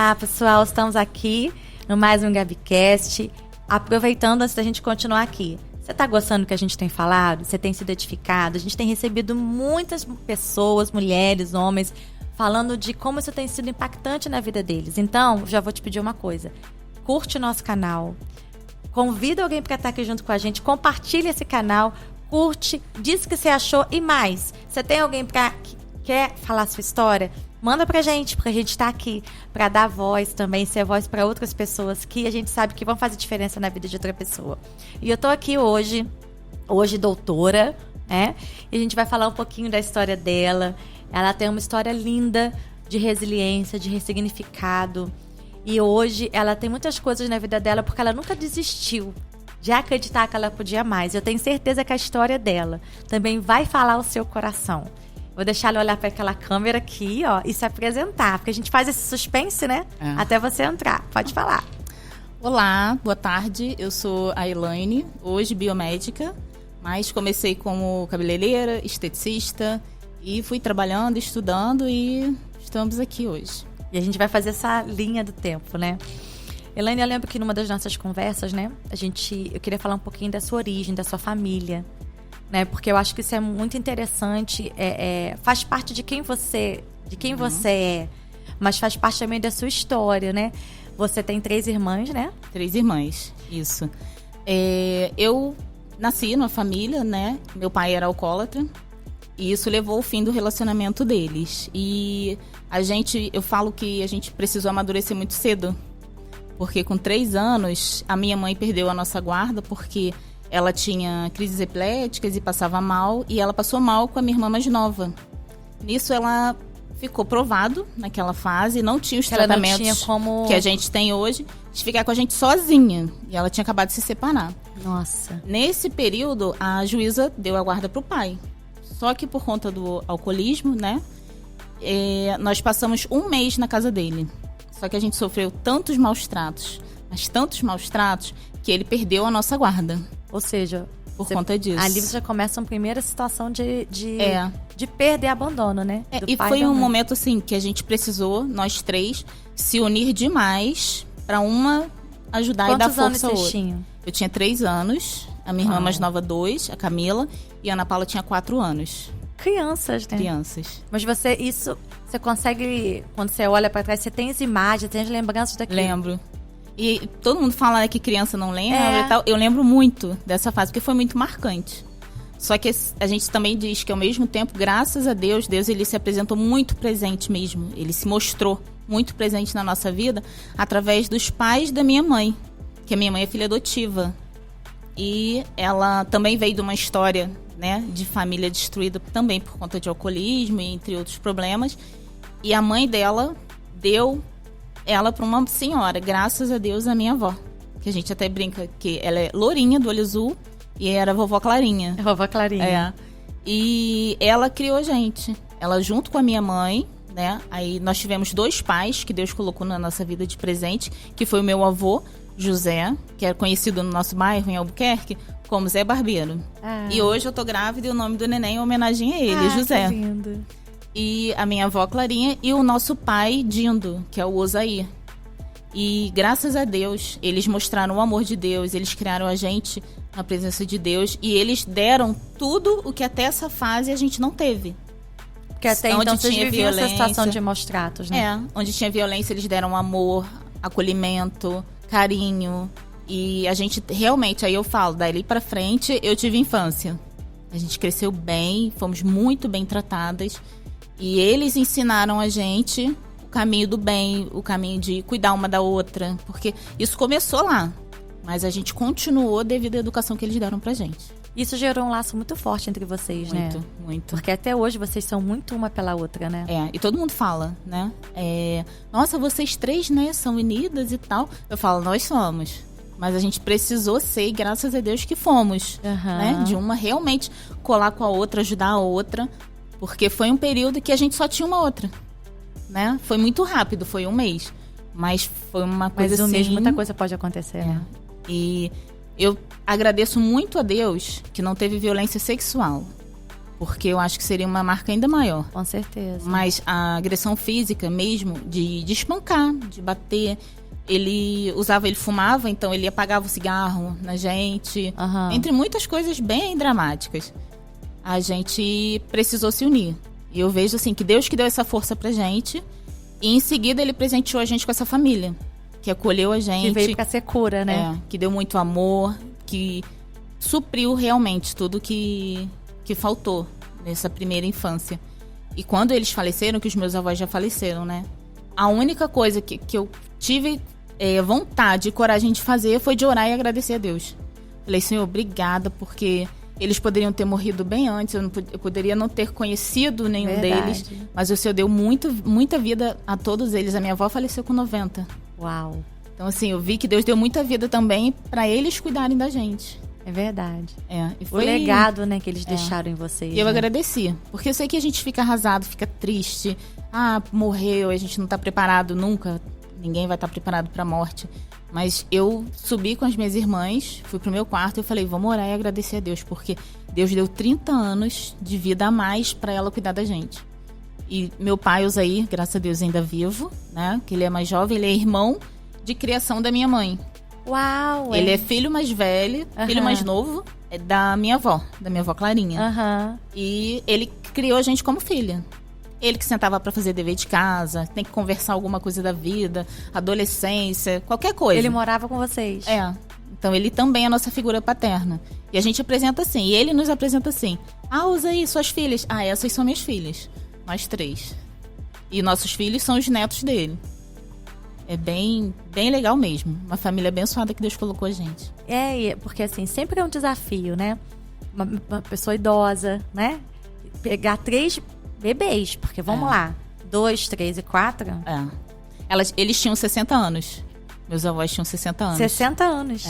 Olá, pessoal, estamos aqui no mais um GabiCast. Aproveitando antes da gente continuar aqui, você está gostando do que a gente tem falado? Você tem sido edificado? A gente tem recebido muitas pessoas, mulheres, homens, falando de como isso tem sido impactante na vida deles. Então, já vou te pedir uma coisa. Curte nosso canal, convida alguém para estar aqui junto com a gente, compartilha esse canal, curte, diz o que você achou e mais. Você tem alguém que quer falar a sua história? Manda pra gente, porque a gente está aqui para dar voz também, ser voz para outras pessoas que a gente sabe que vão fazer diferença na vida de outra pessoa. E eu tô aqui hoje doutora, né? E a gente vai falar um pouquinho da história dela. Ela tem uma história linda de resiliência, de ressignificado. E hoje ela tem muitas coisas na vida dela porque ela nunca desistiu de acreditar que ela podia mais. Eu tenho certeza que a história dela também vai falar o seu coração. Vou deixar ela olhar para aquela câmera aqui, ó, e se apresentar, porque a gente faz esse suspense, né? Até você entrar. Pode falar. Olá, boa tarde. Eu sou a Elaine, hoje biomédica, mas comecei como cabeleireira, esteticista e fui trabalhando, estudando e estamos aqui hoje. E a gente vai fazer essa linha do tempo, né? Elaine, eu lembro que numa das nossas conversas, né, eu queria falar um pouquinho da sua origem, da sua família. Né, porque eu acho que isso é muito interessante, faz parte de quem você é, mas faz parte também da sua história, né? Você tem 3 irmãs, né? 3 irmãs, isso. Eu nasci numa família, né? Meu pai era alcoólatra e isso levou ao fim do relacionamento deles. E eu falo que a gente precisou amadurecer muito cedo, porque com 3 anos a minha mãe perdeu a nossa guarda porque ela tinha crises epiléticas e passava mal, e ela passou mal com a minha irmã mais nova. Nisso ela ficou provado naquela fase, não tinha os tratamentos que a gente tem hoje, de ficar com a gente sozinha. E ela tinha acabado de se separar. Nossa. Nesse período, a juíza deu a guarda pro pai. Só que por conta do alcoolismo, né, nós passamos 1 mês na casa dele. Só que a gente sofreu tantos maus tratos, mas tantos maus tratos, que ele perdeu a nossa guarda. Ou seja, por conta disso. Ali você já começa uma primeira situação de perda e abandono, né? E foi um momento assim que a gente precisou, nós 3, se unir demais para uma ajudar e dar força ao outro. Tinham? Eu tinha 3 anos, a minha irmã mais nova 2, a Camila, e a Ana Paula tinha 4 anos. Crianças, né? Crianças. Mas você consegue, quando você olha para trás, você tem as imagens, tem as lembranças daquilo? Lembro. E todo mundo fala, né, que criança não lembra e tal. Eu lembro muito dessa fase, porque foi muito marcante. Só que a gente também diz que, ao mesmo tempo, graças a Deus, ele se apresentou muito presente mesmo. Ele se mostrou muito presente na nossa vida através dos pais da minha mãe. Que a minha mãe é filha adotiva. E ela também veio de uma história, né, de família destruída também por conta de alcoolismo, entre outros problemas. E a mãe dela deu ela para uma senhora, graças a Deus, a minha avó. Que a gente até brinca que ela é lourinha, do olho azul, e era a vovó Clarinha. Vovó Clarinha. E ela criou a gente. Ela junto com a minha mãe, né? Aí nós tivemos 2 pais que Deus colocou na nossa vida de presente, que foi o meu avô, José, que era conhecido no nosso bairro, em Albuquerque, como Zé Barbeiro. E hoje eu tô grávida e o nome do neném é homenagem a ele, José. Que lindo. E a minha avó Clarinha e o nosso pai Dindo, que é o Osaí. E graças a Deus, eles mostraram o amor de Deus, eles criaram a gente na presença de Deus e eles deram tudo o que até essa fase a gente não teve. Porque até então vocês viviam essa situação de maus tratos, né? Onde tinha violência, eles deram amor, acolhimento, carinho. E a gente realmente, aí eu falo, dali pra frente eu tive infância. A gente cresceu bem, fomos muito bem tratadas. E eles ensinaram a gente o caminho do bem, o caminho de cuidar uma da outra. Porque isso começou lá, mas a gente continuou devido à educação que eles deram pra gente. Isso gerou um laço muito forte entre vocês, né? Muito, muito. Porque até hoje vocês são muito uma pela outra, né? E todo mundo fala, né? Nossa, vocês 3, né, são unidas e tal. Eu falo, nós somos. Mas a gente precisou ser, e graças a Deus que fomos. Né? De uma realmente colar com a outra, ajudar a outra. Porque foi um período que a gente só tinha uma outra, né? Foi muito rápido, foi 1 mês. Mas foi uma coisa assim... Mas 1 mês muita coisa pode acontecer, né? E eu agradeço muito a Deus que não teve violência sexual. porque eu acho que seria uma marca ainda maior. Com certeza. Mas a agressão física mesmo, de espancar, de bater, ele fumava, então ele apagava o cigarro na gente, entre muitas coisas bem dramáticas. A gente precisou se unir. E eu vejo assim que Deus que deu essa força pra gente, e em seguida ele presenteou a gente com essa família, que acolheu a gente. Que veio pra ser cura, né? Que deu muito amor, que supriu realmente tudo que faltou nessa primeira infância. E quando eles faleceram, que os meus avós já faleceram, né? A única coisa que eu tive vontade e coragem de fazer foi de orar e agradecer a Deus. Falei, Senhor, obrigada, porque eles poderiam ter morrido bem antes, eu poderia não ter conhecido nenhum deles, mas o Senhor deu muita vida a todos eles. A minha avó faleceu com 90. Uau! Então, assim, eu vi que Deus deu muita vida também para eles cuidarem da gente. É verdade. E foi o legado, né, que eles deixaram em vocês. E eu agradeci, porque eu sei que a gente fica arrasado, fica triste. Morreu, a gente não tá preparado nunca. Ninguém vai estar preparado para a morte. Mas eu subi com as minhas irmãs, fui pro meu quarto e eu falei, vamos orar e agradecer a Deus, porque Deus deu 30 anos de vida a mais para ela cuidar da gente. E meu pai, Osair, graças a Deus, ainda vivo, né? Que ele é mais jovem, ele é irmão de criação da minha mãe. Uau! Ele é filho mais velho, filho mais novo da minha avó Clarinha. E ele criou a gente como filha. Ele que sentava pra fazer dever de casa, tem que conversar alguma coisa da vida, adolescência, qualquer coisa. Ele morava com vocês. Então ele também é a nossa figura paterna. E a gente apresenta assim, e ele nos apresenta assim. Usa aí suas filhas. Essas são minhas filhas. Nós 3. E nossos filhos são os netos dele. É bem legal mesmo. Uma família abençoada que Deus colocou a gente. Porque assim, sempre é um desafio, né? Uma pessoa idosa, né? Pegar 3 bebês, porque vamos lá, 2, 3 e 4. Eles tinham 60 anos. Meus avós tinham 60 anos. 60 anos.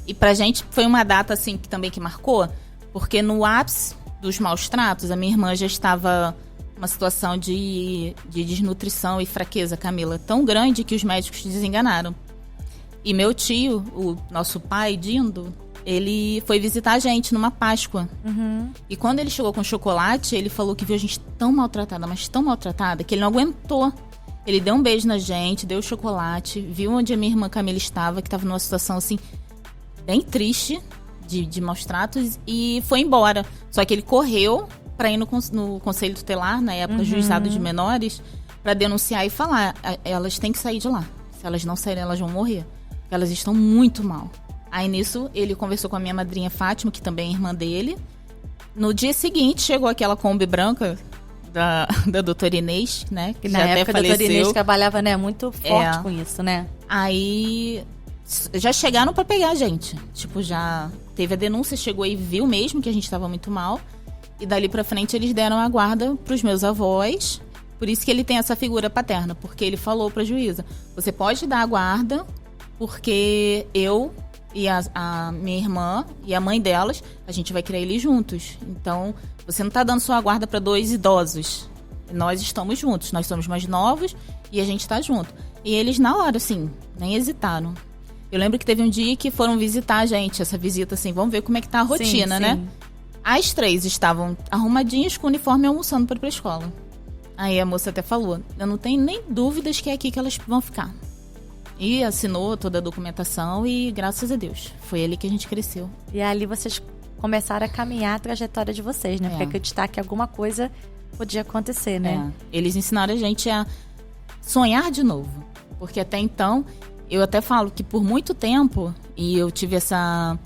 E pra gente foi uma data assim que marcou, porque no ápice dos maus tratos, a minha irmã já estava numa situação de desnutrição e fraqueza, Camila, tão grande que os médicos desenganaram. E meu tio, o nosso pai, Dindo, ele foi visitar a gente numa Páscoa. E quando ele chegou com chocolate, ele falou que viu a gente tão maltratada, mas tão maltratada, que ele não aguentou. Ele deu um beijo na gente, deu chocolate, viu onde a minha irmã Camila estava, que estava numa situação, assim, bem triste, de maus tratos, e foi embora. Só que ele correu para ir no Conselho Tutelar, na época, juizado de menores, para denunciar e falar, elas têm que sair de lá. Se elas não saírem, elas vão morrer. Porque elas estão muito mal. Aí nisso, ele conversou com a minha madrinha Fátima, que também é irmã dele. No dia seguinte, chegou aquela Kombi branca da doutora Inês, né? Que na já época até faleceu. A doutora Inês trabalhava, né, muito forte com isso, né? Aí já chegaram pra pegar a gente. Tipo, já teve a denúncia, chegou e viu mesmo que a gente tava muito mal. E dali pra frente eles deram a guarda pros meus avós. Por isso que ele tem essa figura paterna, porque ele falou pra juíza, você pode dar a guarda, porque eu e a minha irmã e a mãe delas, a gente vai criar eles juntos. Então, você não tá dando só a guarda para 2 idosos. Nós estamos juntos, nós somos mais novos e a gente tá junto. E eles, na hora, assim, nem hesitaram. Eu lembro que teve um dia que foram visitar a gente, essa visita, assim, vamos ver como é que tá a rotina, sim, né? Sim. As 3 estavam arrumadinhas com o uniforme almoçando para ir pra escola. Aí a moça até falou, eu não tenho nem dúvidas que é aqui que elas vão ficar. E assinou toda a documentação e, graças a Deus, foi ali que a gente cresceu. E ali vocês começaram a caminhar a trajetória de vocês, né? Porque acreditar que alguma coisa podia acontecer, né? Eles ensinaram a gente a sonhar de novo. Porque até então, eu até falo que por muito tempo, e eu tive essa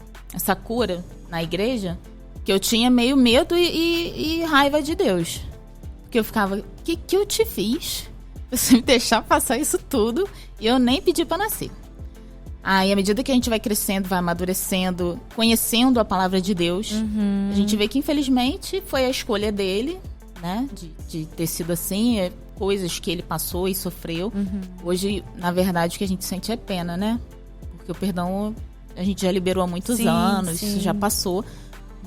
cura na igreja, que eu tinha meio medo e raiva de Deus. Porque eu ficava, o que eu te fiz? Você me deixar passar isso tudo e eu nem pedi pra nascer. Aí, à medida que a gente vai crescendo, vai amadurecendo, conhecendo a palavra de Deus, a gente vê que, infelizmente, foi a escolha dele, né? De ter sido assim, coisas que ele passou e sofreu. Hoje, na verdade, o que a gente sente é pena, né? Porque o perdão a gente já liberou há muitos anos, isso já passou.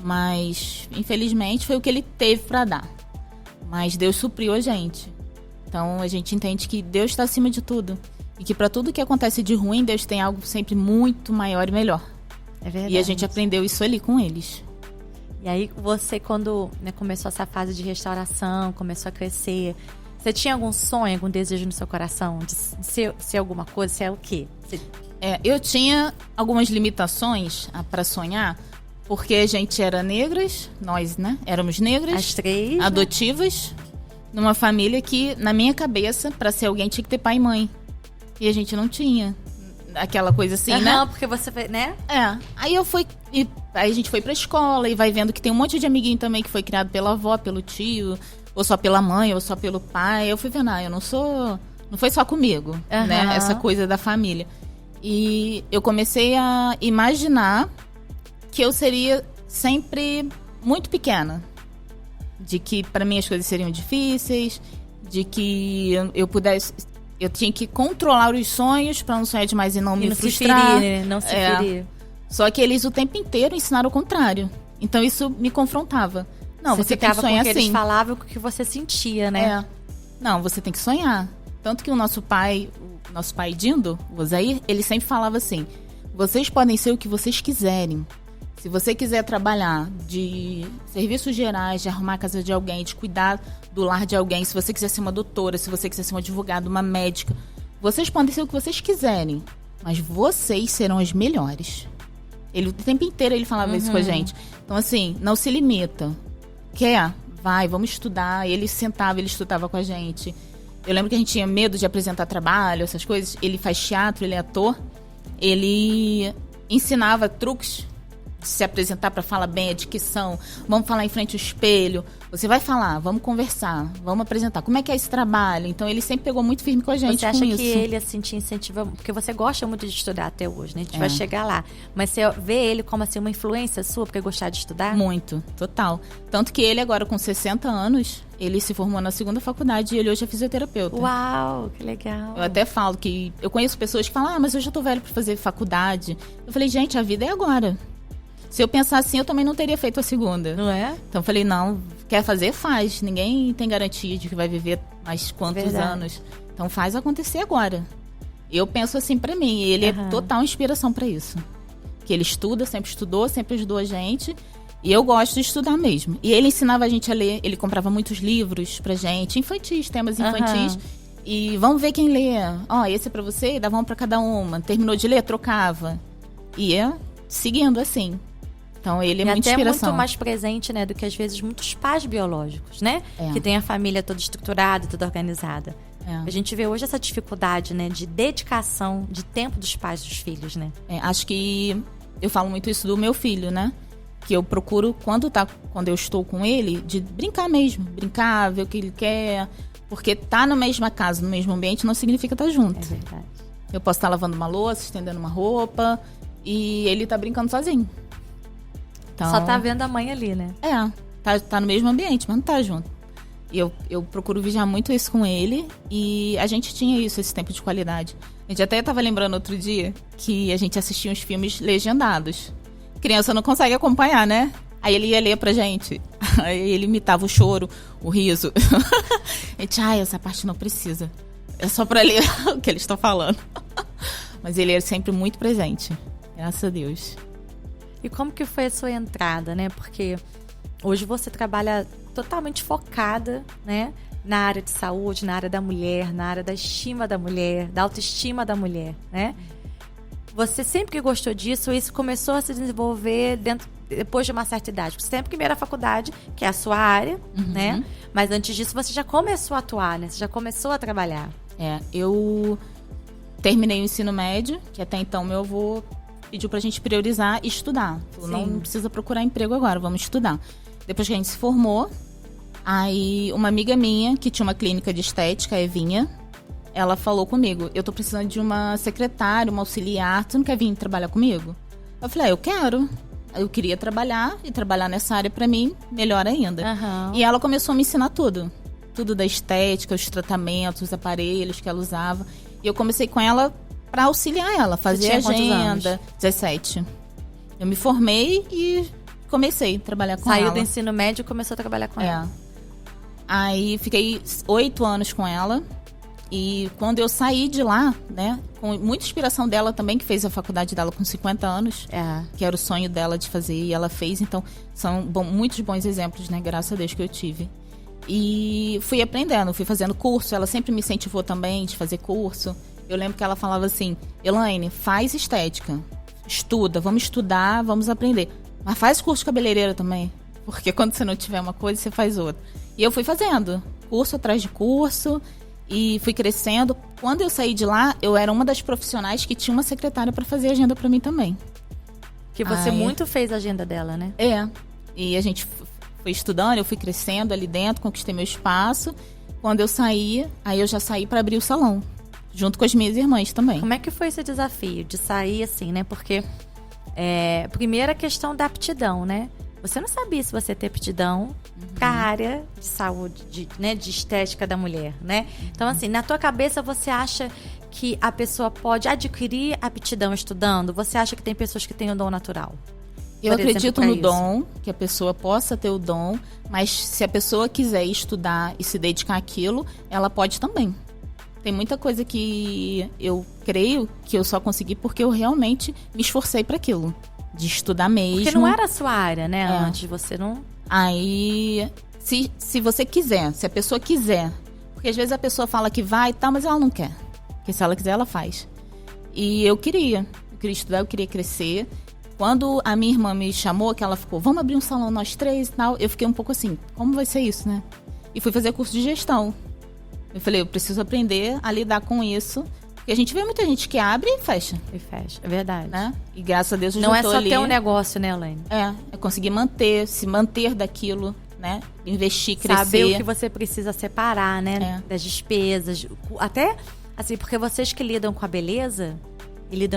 Mas, infelizmente, foi o que ele teve pra dar. Mas Deus supriu a gente. Então, a gente entende que Deus está acima de tudo. E que para tudo que acontece de ruim, Deus tem algo sempre muito maior e melhor. É verdade. E a gente aprendeu isso ali com eles. E aí você, quando, né, começou essa fase de restauração, começou a crescer, você tinha algum sonho, algum desejo no seu coração de ser alguma coisa? Ser o quê? Eu tinha algumas limitações para sonhar, porque a gente era negras, nós, né? Éramos negras, as 3, adotivas, numa família que, na minha cabeça, para ser alguém tinha que ter pai e mãe. E a gente não tinha aquela coisa assim, né? Não, porque você, né? Aí aí a gente foi pra escola e vai vendo que tem um monte de amiguinho também que foi criado pela avó, pelo tio, ou só pela mãe, ou só pelo pai. Eu fui vendo, eu não foi só comigo, né? Essa coisa da família. E eu comecei a imaginar que eu seria sempre muito pequena. De que para mim as coisas seriam difíceis, de que eu tinha que controlar os sonhos para não sonhar demais e não me frustrar. Não se ferir. Só que eles o tempo inteiro ensinaram o contrário. Então isso me confrontava. Não, você tem que sonhar assim. Eles falavam o que você sentia, né? Não, você tem que sonhar. Tanto que o nosso pai Dindo, o Osair, ele sempre falava assim: vocês podem ser o que vocês quiserem. Se você quiser trabalhar de serviços gerais, de arrumar a casa de alguém, de cuidar do lar de alguém, se você quiser ser uma doutora, se você quiser ser uma advogada, uma médica, vocês podem ser o que vocês quiserem, mas vocês serão as melhores. O tempo inteiro ele falava isso com a gente. Então, assim, não se limita. Quer? Vai, vamos estudar. Ele sentava, ele estudava com a gente. Eu lembro que a gente tinha medo de apresentar trabalho, essas coisas. Ele faz teatro, ele é ator. Ele ensinava truques de se apresentar para falar bem, a dicção. Vamos falar em frente ao espelho. Você vai falar, vamos conversar, vamos apresentar. Como é que é esse trabalho? Então, ele sempre pegou muito firme com a gente. Você acha que ele, assim, te incentiva? Porque você gosta muito de estudar até hoje, né? A gente vai chegar lá. Mas você vê ele como, assim, uma influência sua porque gostar de estudar? Muito, total. Tanto que ele agora, com 60 anos, ele se formou na 2ª faculdade e ele hoje é fisioterapeuta. Uau, que legal. Eu até falo que... Eu conheço pessoas que falam, mas eu já tô velho para fazer faculdade. Eu falei, gente, a vida é agora. Se eu pensar assim, eu também não teria feito a 2ª. Não é? Então eu falei, não, quer fazer, faz. Ninguém tem garantia de que vai viver mais quantos anos. Então faz acontecer agora. Eu penso assim pra mim, ele é total inspiração pra isso. Que ele estuda, sempre estudou, sempre ajudou a gente. E eu gosto de estudar mesmo. E ele ensinava a gente a ler, ele comprava muitos livros pra gente, infantis, temas infantis. E vamos ver quem lê. Esse é pra você, dava um pra cada uma. Terminou de ler, trocava. E ia seguindo assim. Então, ele é muita inspiração. Até muito mais presente, né, do que às vezes muitos pais biológicos, né? Que tem a família toda estruturada, toda organizada. A gente vê hoje essa dificuldade, né, de dedicação, de tempo dos pais dos filhos, né? Acho que eu falo muito isso do meu filho, né? Que eu procuro, quando eu estou com ele, de brincar mesmo. Brincar, ver o que ele quer. Porque tá na mesma casa, no mesmo ambiente, não significa estar junto. É verdade. Eu posso estar lavando uma louça, estendendo uma roupa, e ele tá brincando sozinho. Então, só tá vendo a mãe ali, né? Tá no mesmo ambiente, mas não tá junto. E eu procuro vigiar muito isso com ele. E a gente tinha esse tempo de qualidade. A gente até tava lembrando outro dia que a gente assistia uns filmes legendados. Criança não consegue acompanhar, né? Aí ele ia ler pra gente. Aí ele imitava o choro, o riso. A gente, essa parte não precisa. É só pra ler o que eles estão falando. Mas ele é sempre muito presente. Graças a Deus. E como que foi a sua entrada, né? Porque hoje você trabalha totalmente focada, né? Na área de saúde, na área da mulher, na área da estima da mulher, da autoestima da mulher, né? Você sempre gostou disso, isso começou a se desenvolver depois de uma certa idade. Você tem a primeira faculdade, que é a sua área, né? Mas antes disso você já começou a atuar, né? Você já começou a trabalhar. Eu terminei o ensino médio, que até então meu avô pediu pra gente priorizar e estudar. Falou, não precisa procurar emprego agora, vamos estudar. Depois que a gente se formou, aí uma amiga minha, que tinha uma clínica de estética, a Evinha, ela falou comigo, eu tô precisando de uma secretária, uma auxiliar, você não quer vir trabalhar comigo? Eu falei, eu quero. Eu queria trabalhar, e trabalhar nessa área pra mim, melhor ainda. E ela começou a me ensinar tudo. Tudo da estética, os tratamentos, os aparelhos que ela usava. E eu comecei com ela pra auxiliar ela, fazer agenda. 17. Eu me formei e comecei a trabalhar com ela. Saiu do ensino médio e começou a trabalhar com ela. Aí fiquei 8 anos com ela. E quando eu saí de lá, né, com muita inspiração dela também, que fez a faculdade dela com 50 anos, que era o sonho dela de fazer, e ela fez. Então, são muitos bons exemplos, né, graças a Deus que eu tive. E fui aprendendo, fui fazendo curso, ela sempre me incentivou também de fazer curso. Eu lembro que ela falava assim, Elaine, faz estética, estuda, vamos estudar, vamos aprender. Mas faz curso de cabeleireira também, porque quando você não tiver uma coisa, você faz outra. E eu fui fazendo, curso atrás de curso, e fui crescendo. Quando eu saí de lá, eu era uma das profissionais que tinha uma secretária para fazer agenda para mim também. Que você muito fez a agenda dela, né? E a gente foi estudando, eu fui crescendo ali dentro, conquistei meu espaço. Quando eu saí, aí eu já saí para abrir o salão, junto com as minhas irmãs também. Como é que foi esse desafio de sair assim, né? Porque, primeiro a questão da aptidão, né? Você não sabia se você ter aptidão para a área de saúde, de estética da mulher, né? Então, assim, na tua cabeça você acha que a pessoa pode adquirir aptidão estudando? Você acha que tem pessoas que têm o dom natural? Eu acredito no dom, que a pessoa possa ter o dom, mas se a pessoa quiser estudar e se dedicar àquilo, ela pode também. Tem muita coisa que eu creio que eu só consegui porque eu realmente me esforcei para aquilo. De estudar mesmo. Porque não era a sua área, né? Antes você não... Aí, se você quiser, se a pessoa quiser. Porque às vezes a pessoa fala que vai e tal, mas ela não quer. Porque se ela quiser, ela faz. E eu queria estudar, eu queria crescer. Quando a minha irmã me chamou, que ela ficou, vamos abrir um salão nós três e tal, eu fiquei um pouco assim, como vai ser isso, né? E fui fazer curso de gestão. Eu falei, eu preciso aprender a lidar com isso. Porque a gente vê muita gente que abre e fecha. E fecha, é verdade. Né? E graças a Deus eu não já tô ali. Não é só ter um negócio, né, Elaine? É conseguir se manter daquilo, né? Investir, crescer. Saber o que você precisa separar, né? Das despesas. Até, assim, porque vocês que lidam com a beleza,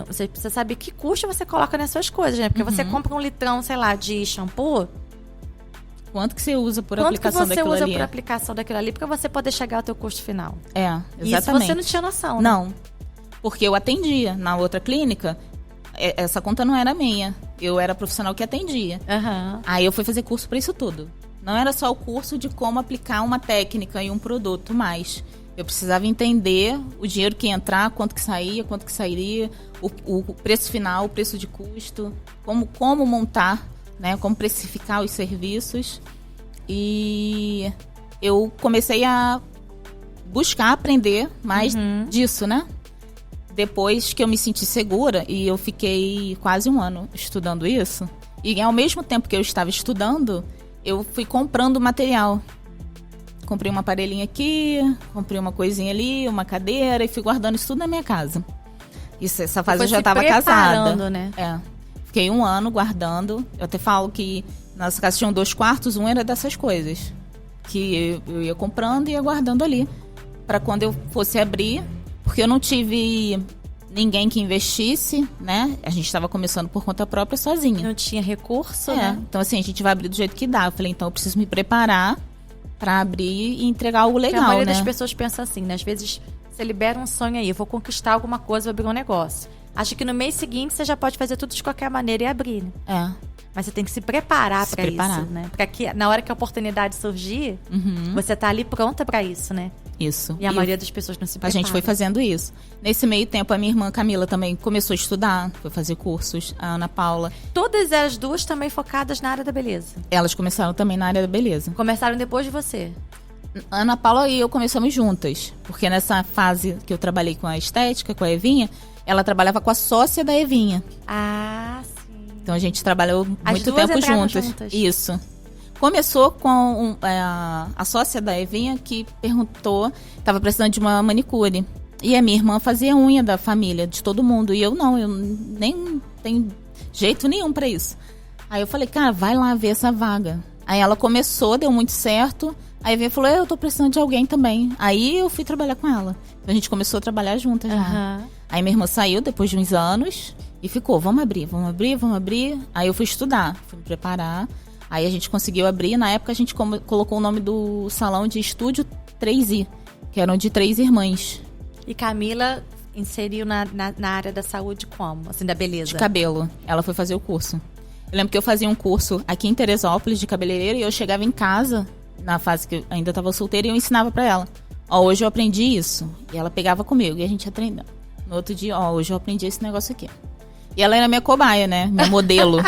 você precisa saber que custo você coloca nas suas coisas, né? Porque você compra um litrão, sei lá, de shampoo. Quanto que você usa por aplicação daquilo ali? Quanto que você usa por aplicação daquilo ali pra você poder chegar ao teu custo final? Exatamente. Isso você não tinha noção, né? Não. Porque eu atendia na outra clínica, essa conta não era minha. Eu era profissional que atendia. Aí eu fui fazer curso para isso tudo. Não era só o curso de como aplicar uma técnica e um produto, mas eu precisava entender o dinheiro que ia entrar, quanto que saía, quanto que sairia, o preço final, o preço de custo, como montar, né, como precificar os serviços. E eu comecei a buscar aprender mais disso, né? Depois que eu me senti segura, e eu fiquei quase um ano estudando isso, e ao mesmo tempo que eu estava estudando, eu fui comprando material. Comprei um aparelhinho aqui, comprei uma coisinha ali, uma cadeira, e fui guardando isso tudo na minha casa. Essa fase eu já estava casada. Né? Fiquei um ano guardando. Eu até falo que nossa casa tinha 2 quartos, um era dessas coisas. Que eu ia comprando e ia guardando ali. Para quando eu fosse abrir... Porque eu não tive ninguém que investisse, né? A gente estava começando por conta própria sozinha. Não tinha recurso, né? Então, assim, a gente vai abrir do jeito que dá. Eu falei, então eu preciso me preparar para abrir e entregar algo legal, porque a maioria né? das pessoas pensa assim, né? Às vezes você libera um sonho aí, eu vou conquistar alguma coisa, vou abrir um negócio. Acha que no mês seguinte você já pode fazer tudo de qualquer maneira e abrir, né? Mas você tem que se preparar para isso, né? Para que na hora que a oportunidade surgir, você tá ali pronta para isso, né? Isso. E a maioria das pessoas não se prepara. A gente foi fazendo isso. Nesse meio tempo, a minha irmã Camila também começou a estudar, foi fazer cursos, a Ana Paula. Todas as duas também focadas na área da beleza? Elas começaram também na área da beleza. Começaram depois de você? A Ana Paula e eu começamos juntas, porque nessa fase que eu trabalhei com a estética, com a Evinha, ela trabalhava com a sócia da Evinha. Sim. Então a gente trabalhou muito tempo juntas. Isso. Começou com a sócia da Evinha que perguntou, estava precisando de uma manicure. E a minha irmã fazia unha da família, de todo mundo. E eu não, eu nem tenho jeito nenhum para isso. Aí eu falei, cara, vai lá ver essa vaga. Aí ela começou, deu muito certo. Aí a Evinha falou, eu tô precisando de alguém também. Aí eu fui trabalhar com ela. Então a gente começou a trabalhar juntas já. Aí minha irmã saiu depois de uns anos e ficou, vamos abrir. Aí eu fui estudar, fui me preparar. Aí a gente conseguiu abrir. Na época a gente colocou o nome do salão de Estúdio 3i, que eram de 3 irmãs. E Camila inseriu na área da saúde como? Assim, da beleza? De cabelo. Ela foi fazer o curso. Eu lembro que eu fazia um curso aqui em Teresópolis de cabeleireiro e eu chegava em casa, na fase que eu ainda estava solteira, e eu ensinava pra ela Ó, hoje eu aprendi isso. E ela pegava comigo e a gente ia treinando. No outro dia, ó, hoje eu aprendi esse negócio aqui. E ela era minha cobaia, né? Meu modelo.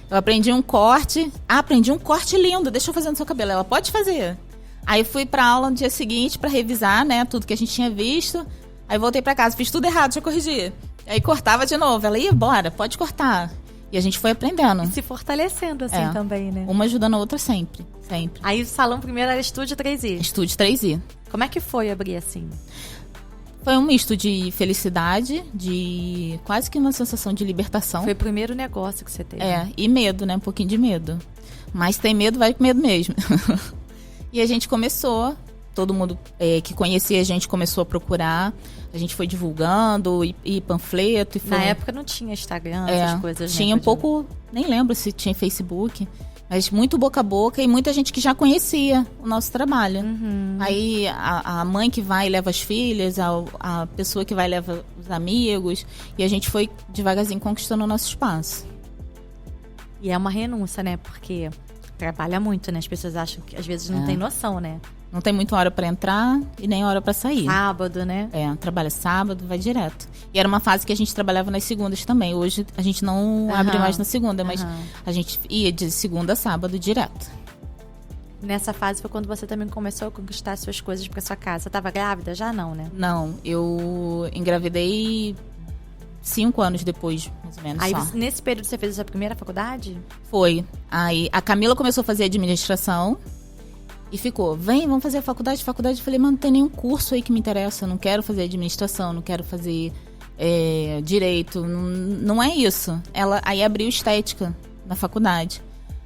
Eu aprendi um corte. Ah, aprendi um corte lindo. Deixa eu fazer no seu cabelo. Ela, pode fazer. Aí fui pra aula no dia seguinte pra revisar, né? Tudo que a gente tinha visto. Aí voltei pra casa. Fiz tudo errado, deixa eu corrigir. Aí cortava de novo. Ela, ia, bora, pode cortar. E a gente foi aprendendo. E se fortalecendo assim também, né? Uma ajudando a outra sempre, sempre. Aí o salão primeiro era Estúdio 3i. Estúdio 3i. Como é que foi abrir assim? Foi um misto de felicidade, de quase que uma sensação de libertação. Foi o primeiro negócio que você teve. E medo, né? Um pouquinho de medo. Mas tem medo, vai com medo mesmo. E a gente começou, todo mundo que conhecia a gente começou a procurar. A gente foi divulgando, e panfleto. E Na época não tinha Instagram, essas coisas. Tinha um pouco, nem lembro se tinha Facebook. Mas muito boca a boca e muita gente que já conhecia o nosso trabalho. Uhum. Aí a mãe que vai e leva as filhas, a pessoa que vai e leva os amigos. E a gente foi devagarzinho conquistando o nosso espaço. E é uma renúncia, né? Porque trabalha muito, né? As pessoas acham que às vezes não tem noção, né? Não tem muita hora pra entrar e nem hora pra sair. Sábado, né? Trabalha sábado, vai direto. E era uma fase que a gente trabalhava nas segundas também. Hoje a gente não abre mais na segunda, mas a gente ia de segunda a sábado direto. Nessa fase foi quando você também começou a conquistar suas coisas pra sua casa. Você tava grávida? Já não, né? Não, eu engravidei 5 anos depois, mais ou menos. Aí, só. Nesse período, você fez a sua primeira faculdade? Foi. Aí a Camila começou a fazer administração. E ficou, vamos fazer a faculdade. Eu falei, mano, não tem nenhum curso aí que me interessa. Eu não quero fazer administração, não quero fazer direito. Não é isso. Ela aí abriu estética na faculdade.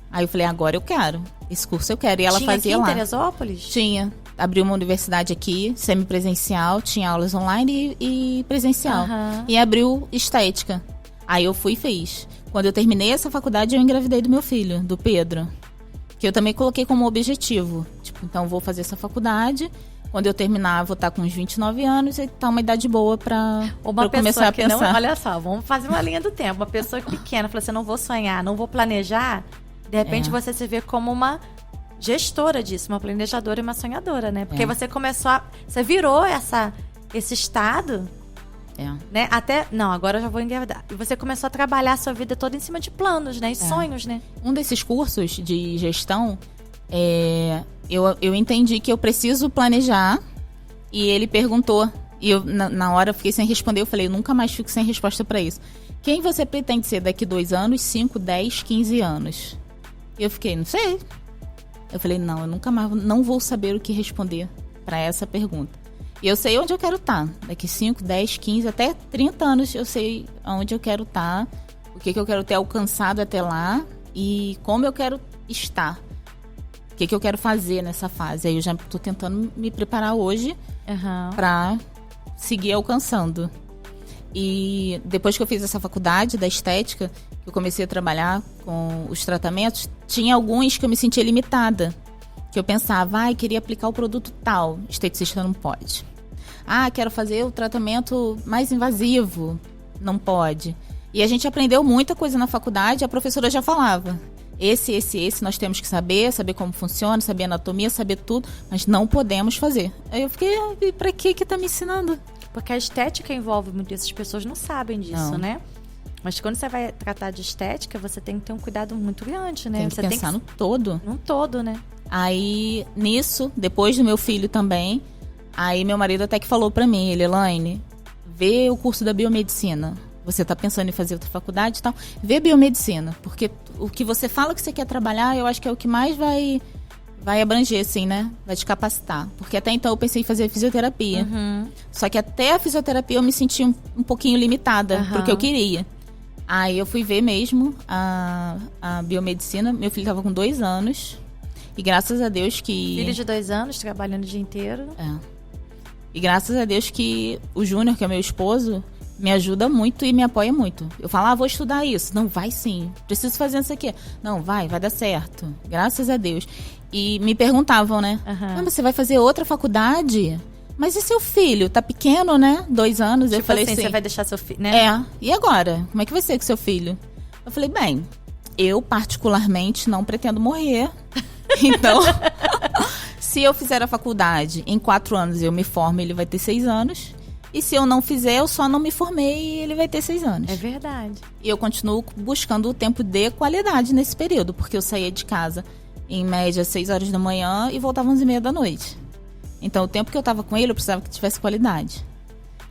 Aí eu falei, agora eu quero. Esse curso eu quero. E ela fazia aqui lá. Em Teresópolis? Tinha. Abriu uma universidade aqui, semipresencial. Tinha aulas online e presencial. E abriu estética. Aí eu fui e fiz. Quando eu terminei essa faculdade, eu engravidei do meu filho, do Pedro. Que eu também coloquei como objetivo. Tipo, então vou fazer essa faculdade. Quando eu terminar, vou estar com uns 29 anos e tá uma idade boa pra começar a pensar. Não, olha só, vamos fazer uma linha do tempo. Uma pessoa pequena, fala assim, não vou sonhar, não vou planejar. De repente você se vê como uma gestora disso, uma planejadora e uma sonhadora, né? Porque você começou você virou esse estado... Né? Não, agora eu já vou engravidar. E você começou a trabalhar a sua vida toda em cima de planos, né? E sonhos, né? Um desses cursos de gestão, eu entendi que eu preciso planejar. E ele perguntou, e eu, na hora eu fiquei sem responder. Eu falei, eu nunca mais fico sem resposta pra isso. Quem você pretende ser daqui 2 anos, 5, 10, 15 anos? E eu fiquei, não sei. Eu falei, não, eu nunca mais não vou saber o que responder pra essa pergunta. E eu sei onde eu quero estar. Daqui 5, 10, 15, até 30 anos eu sei onde eu quero estar. O que eu quero ter alcançado até lá. E como eu quero estar. O que eu quero fazer nessa fase. Aí eu já estou tentando me preparar hoje para seguir alcançando. E depois que eu fiz essa faculdade da estética, que eu comecei a trabalhar com os tratamentos, tinha alguns que eu me sentia limitada. Que eu pensava, queria aplicar o produto tal, esteticista não pode. Quero fazer o tratamento mais invasivo, não pode. E a gente aprendeu muita coisa na faculdade, a professora já falava. Esse, nós temos que saber como funciona, saber anatomia, saber tudo, mas não podemos fazer. Aí eu fiquei, pra que tá me ensinando? Porque a estética envolve muito isso, as pessoas não sabem disso, né? Mas quando você vai tratar de estética, você tem que ter um cuidado muito grande, né? Tem que você pensar no todo. No todo, né? Aí, nisso, depois do meu filho também, aí meu marido até que falou pra mim, Elaine, vê o curso da biomedicina. Você tá pensando em fazer outra faculdade e tal, vê biomedicina. Porque o que você fala que você quer trabalhar, eu acho que é o que mais vai abranger, assim, né? Vai te capacitar. Porque até então eu pensei em fazer fisioterapia. Só que até a fisioterapia eu me senti um pouquinho limitada pro que eu queria. Aí eu fui ver mesmo a biomedicina. Meu filho tava com 2 anos. E graças a Deus que... Filho de 2 anos, trabalhando o dia inteiro. E graças a Deus que o Júnior, que é meu esposo, me ajuda muito e me apoia muito. Eu falo, vou estudar isso. Não, vai sim. Preciso fazer isso aqui. Não, vai dar certo. Graças a Deus. E me perguntavam, né? Mas você vai fazer outra faculdade? Mas e seu filho? Tá pequeno, né? 2 anos. Tipo, eu falei assim, você vai deixar seu filho, né? E agora? Como é que vai ser com seu filho? Eu falei, bem, eu particularmente não pretendo morrer. Então, Se eu fizer a faculdade em 4 anos, eu me formo, ele vai ter 6 anos. E se eu não fizer, eu só não me formei e ele vai ter 6 anos. É verdade. E eu continuo buscando o tempo de qualidade nesse período, porque eu saía de casa em média 6 horas da manhã e voltava 11h30 da noite. Então o tempo que eu tava com ele, eu precisava que tivesse qualidade.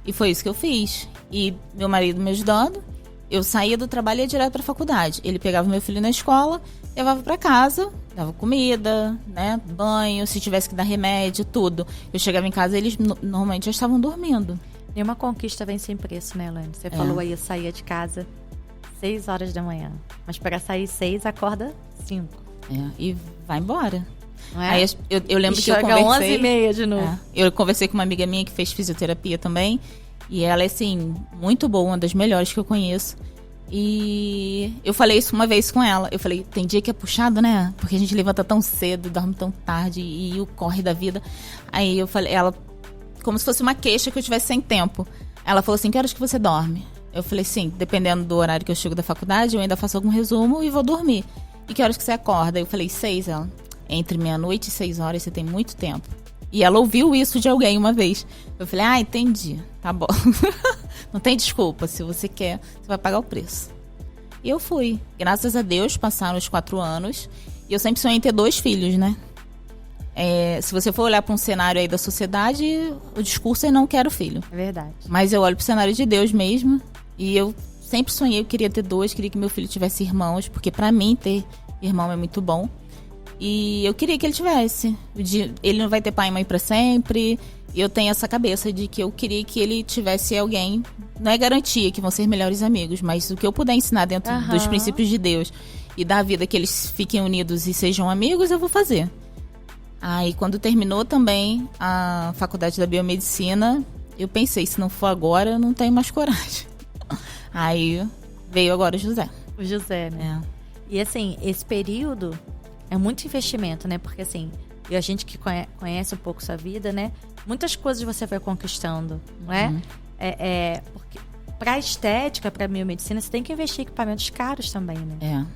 E foi isso que eu fiz. E meu marido me ajudando, eu saía do trabalho e ia direto pra faculdade. Ele pegava meu filho na escola, levava pra casa, dava comida, né, banho, se tivesse que dar remédio, tudo. Eu chegava em casa, eles normalmente já estavam dormindo. Nenhuma conquista vem sem preço, né, Elaine? Você falou aí, eu saía de casa 6 horas da manhã. Mas para sair 6, acorda 5. E vai embora. Não é? Aí eu lembro que eu chega conversei... 11h30 de novo. Eu conversei com uma amiga minha que fez fisioterapia também. E ela é, assim, muito boa, uma das melhores que eu conheço. E eu falei isso uma vez com ela. Eu falei, tem dia que é puxado, né? Porque a gente levanta tão cedo, dorme tão tarde e o corre da vida. Aí eu falei, ela, como se fosse uma queixa que eu tivesse sem tempo. Ela falou assim, que horas que você dorme? Eu falei, sim, dependendo do horário que eu chego da faculdade, eu ainda faço algum resumo e vou dormir. E que horas que você acorda? Eu falei, 6, ela. Entre meia-noite e 6 horas, você tem muito tempo. E ela ouviu isso de alguém uma vez. Eu falei, entendi, tá bom. Não tem desculpa, se você quer, você vai pagar o preço. E eu fui. Graças a Deus, passaram os 4 anos. E eu sempre sonhei em ter 2 filhos, né? Se você for olhar para um cenário aí da sociedade, o discurso é não quero filho. É verdade. Mas eu olho pro cenário de Deus mesmo. E eu sempre sonhei, eu queria ter 2, queria que meu filho tivesse irmãos. Porque pra mim, ter irmão é muito bom. E eu queria que ele tivesse. Ele não vai ter pai e mãe pra sempre. Eu tenho essa cabeça de que eu queria que ele tivesse alguém. Não é garantia que vão ser melhores amigos, mas o que eu puder ensinar dentro dos princípios de Deus e da vida, que eles fiquem unidos e sejam amigos, eu vou fazer. Aí quando terminou também a faculdade da biomedicina, eu pensei, se não for agora, eu não tenho mais coragem. Aí veio agora o José. O José, né? E assim, esse período é muito investimento, né? Porque assim, e a gente que conhece um pouco sua vida, né? Muitas coisas você vai conquistando, não é? Porque pra estética, pra biomedicina, você tem que investir em equipamentos caros também, né?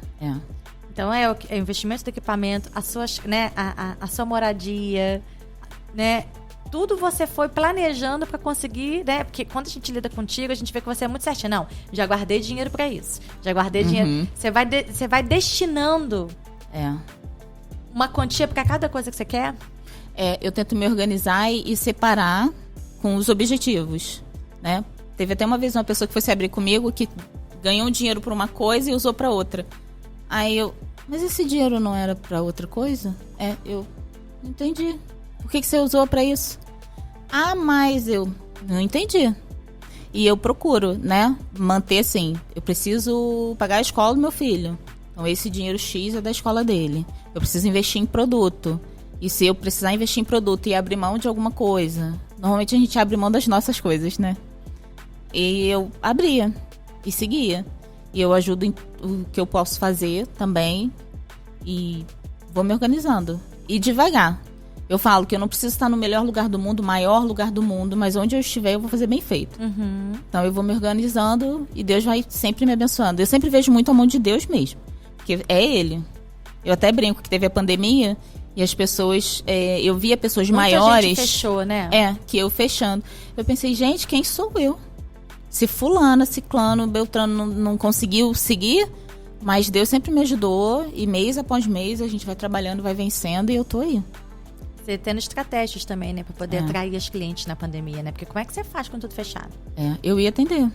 Então é o investimento do equipamento, a sua moradia, né? Tudo você foi planejando para conseguir, né? Porque quando a gente lida contigo, a gente vê que você é muito certinho. Não, já guardei dinheiro para isso. Já guardei dinheiro. Você vai destinando uma quantia para cada coisa que você quer? Eu tento me organizar e separar com os objetivos, né? Teve até uma vez uma pessoa que foi se abrir comigo que ganhou dinheiro por uma coisa e usou para outra. Aí mas esse dinheiro não era para outra coisa? Eu não entendi. Por que você usou para isso? Mas eu não entendi. E eu procuro, né, manter assim, eu preciso pagar a escola do meu filho. Então esse dinheiro X é da escola dele. Eu preciso investir em produto. E se eu precisar investir em produto e abrir mão de alguma coisa, normalmente a gente abre mão das nossas coisas, né? E eu abria e seguia. E eu ajudo em o que eu posso fazer também. E vou me organizando. E devagar. Eu falo que eu não preciso estar no melhor lugar do mundo, maior lugar do mundo, mas onde eu estiver eu vou fazer bem feito. Então eu vou me organizando e Deus vai sempre me abençoando. Eu sempre vejo muito a mão de Deus mesmo. Porque é Ele. Eu até brinco que teve a pandemia e as pessoas... eu via pessoas maiores... Muita gente fechou, né? Que eu fechando. Eu pensei, gente, quem sou eu? Se fulana, ciclano, beltrano não conseguiu seguir, mas Deus sempre me ajudou e mês após mês a gente vai trabalhando, vai vencendo e eu tô aí. Você tendo estratégias também, né? Pra poder atrair os clientes na pandemia, né? Porque como é que você faz com tudo fechado? Eu ia atender.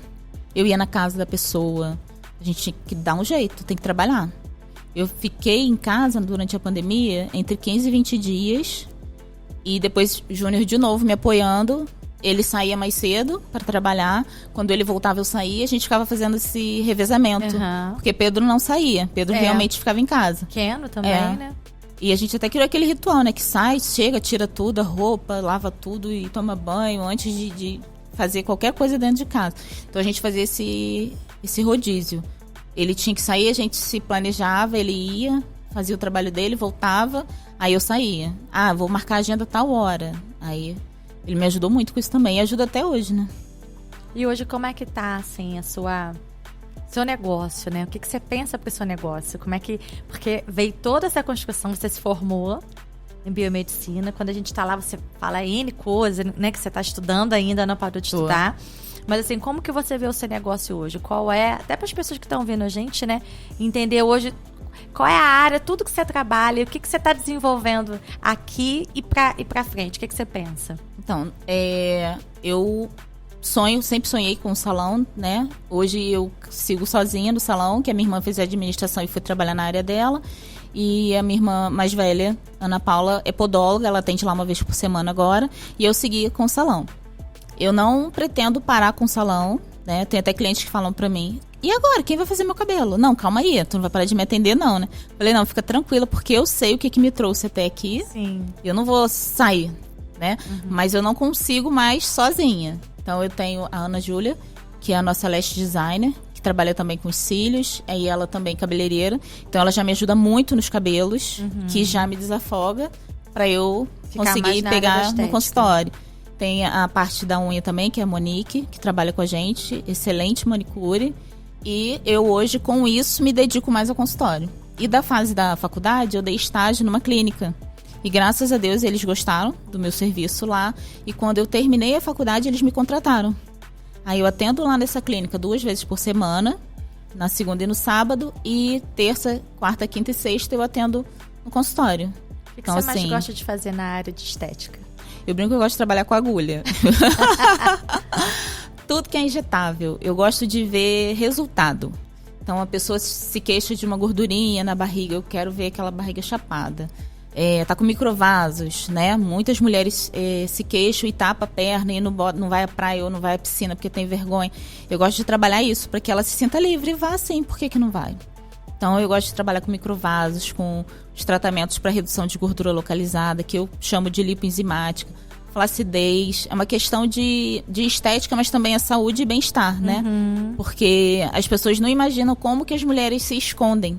Eu ia na casa da pessoa. A gente tinha que dar um jeito, tem que trabalhar. Eu fiquei em casa durante a pandemia entre 15 e 20 dias. E depois Júnior de novo me apoiando. Ele saía mais cedo para trabalhar. Quando ele voltava, eu saía. A gente ficava fazendo esse revezamento. Porque Pedro não saía. Pedro realmente ficava em casa. Keno também, né? E a gente até criou aquele ritual, né? Que sai, chega, tira tudo, a roupa, lava tudo e toma banho antes de fazer qualquer coisa dentro de casa. Então a gente fazia esse rodízio. Ele tinha que sair, a gente se planejava, ele ia, fazia o trabalho dele, voltava, aí eu saía. Vou marcar a agenda tal hora. Aí ele me ajudou muito com isso também, e ajuda até hoje, né? E hoje como é que tá, assim, seu negócio, né? O que você pensa pro seu negócio? Como é que... Porque veio toda essa construção, você se formou, em biomedicina. Quando a gente tá lá, você fala N coisa, né? Que você tá estudando ainda, não parou de estudar. Mas assim, como que você vê o seu negócio hoje? Qual é, até para as pessoas que estão vendo a gente, né? Entender hoje qual é a área, tudo que você trabalha, o que você está desenvolvendo aqui e para frente. O que você pensa? Então, eu sempre sonhei com um salão, né? Hoje eu sigo sozinha no salão, que a minha irmã fez administração e foi trabalhar na área dela. E a minha irmã mais velha, Ana Paula, é podóloga, ela atende lá uma vez por semana agora. E eu segui com o salão. Eu não pretendo parar com o salão, né? Tem até clientes que falam pra mim, e agora, quem vai fazer meu cabelo? Não, calma aí, tu não vai parar de me atender não, né? Falei, não, fica tranquila, porque eu sei o que me trouxe até aqui. Sim. Eu não vou sair, né? Mas eu não consigo mais sozinha. Então eu tenho a Ana Júlia, que é a nossa lash designer, que trabalha também com os cílios, e ela também cabeleireira. Então ela já me ajuda muito nos cabelos, que já me desafoga pra eu conseguir pegar no consultório. Tem a parte da unha também, que é a Monique, que trabalha com a gente, excelente manicure. E eu hoje, com isso, me dedico mais ao consultório. E da fase da faculdade, eu dei estágio numa clínica. E graças a Deus, eles gostaram do meu serviço lá. E quando eu terminei a faculdade, eles me contrataram. Aí eu atendo lá nessa clínica 2 vezes por semana, na segunda e no sábado. E terça, quarta, quinta e sexta eu atendo no consultório. O que você mais gosta de fazer na área de estética? Eu brinco que eu gosto de trabalhar com agulha. Tudo que é injetável. Eu gosto de ver resultado. Então, a pessoa se queixa de uma gordurinha na barriga. Eu quero ver aquela barriga chapada. Tá com microvasos, né? Muitas mulheres se queixam e tapa a perna e não vai à praia ou não vai à piscina porque tem vergonha. Eu gosto de trabalhar isso para que ela se sinta livre. E vá sim, por que não vai? Então, eu gosto de trabalhar com microvasos, com os tratamentos para redução de gordura localizada, que eu chamo de lipoenzimática, flacidez. É uma questão de estética, mas também é saúde e bem-estar, né? Porque as pessoas não imaginam como que as mulheres se escondem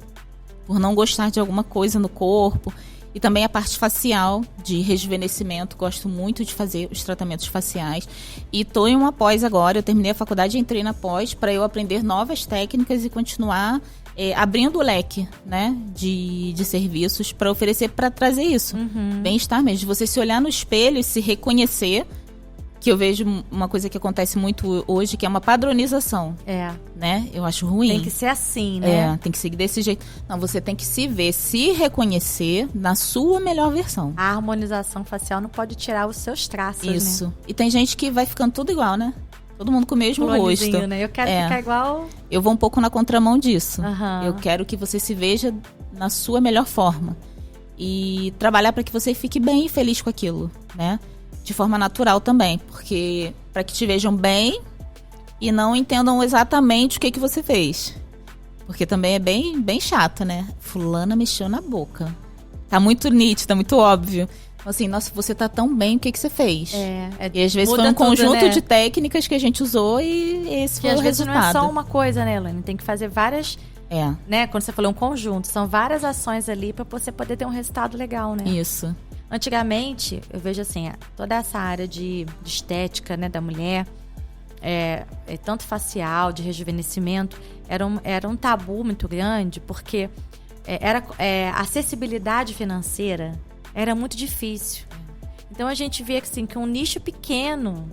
por não gostar de alguma coisa no corpo. E também a parte facial, de rejuvenescimento. Gosto muito de fazer os tratamentos faciais. E estou em uma pós agora. Eu terminei a faculdade e entrei na pós para eu aprender novas técnicas e continuar abrindo o leque, né, de serviços para oferecer, para trazer isso. Bem-estar mesmo. De você se olhar no espelho e se reconhecer. Que eu vejo uma coisa que acontece muito hoje, que é uma padronização. Né? Eu acho ruim. Tem que ser assim, né? Tem que seguir desse jeito. Não, você tem que se ver, se reconhecer na sua melhor versão. A harmonização facial não pode tirar os seus traços, isso. Né? E tem gente que vai ficando tudo igual, né? Todo mundo com o mesmo rosto. Né? Eu quero ficar igual... Eu vou um pouco na contramão disso. Eu quero que você se veja na sua melhor forma. E trabalhar para que você fique bem e feliz com aquilo, né? De forma natural também, porque para que te vejam bem e não entendam exatamente o que você fez. Porque também é bem chato, né? Fulana mexeu na boca. Tá muito nítido, tá muito óbvio. Assim, nossa, você tá tão bem, o que você fez? E às vezes foi um conjunto de técnicas que a gente usou e esse foi o resultado. E às vezes não é só uma coisa, né, Elaine? Tem que fazer várias... Né? Quando você falou um conjunto, são várias ações ali para você poder ter um resultado legal, né? Isso. Antigamente, eu vejo assim, toda essa área de estética, né, da mulher, tanto facial, de rejuvenescimento, era um tabu muito grande, porque a acessibilidade financeira era muito difícil. Então a gente via assim, que um nicho pequeno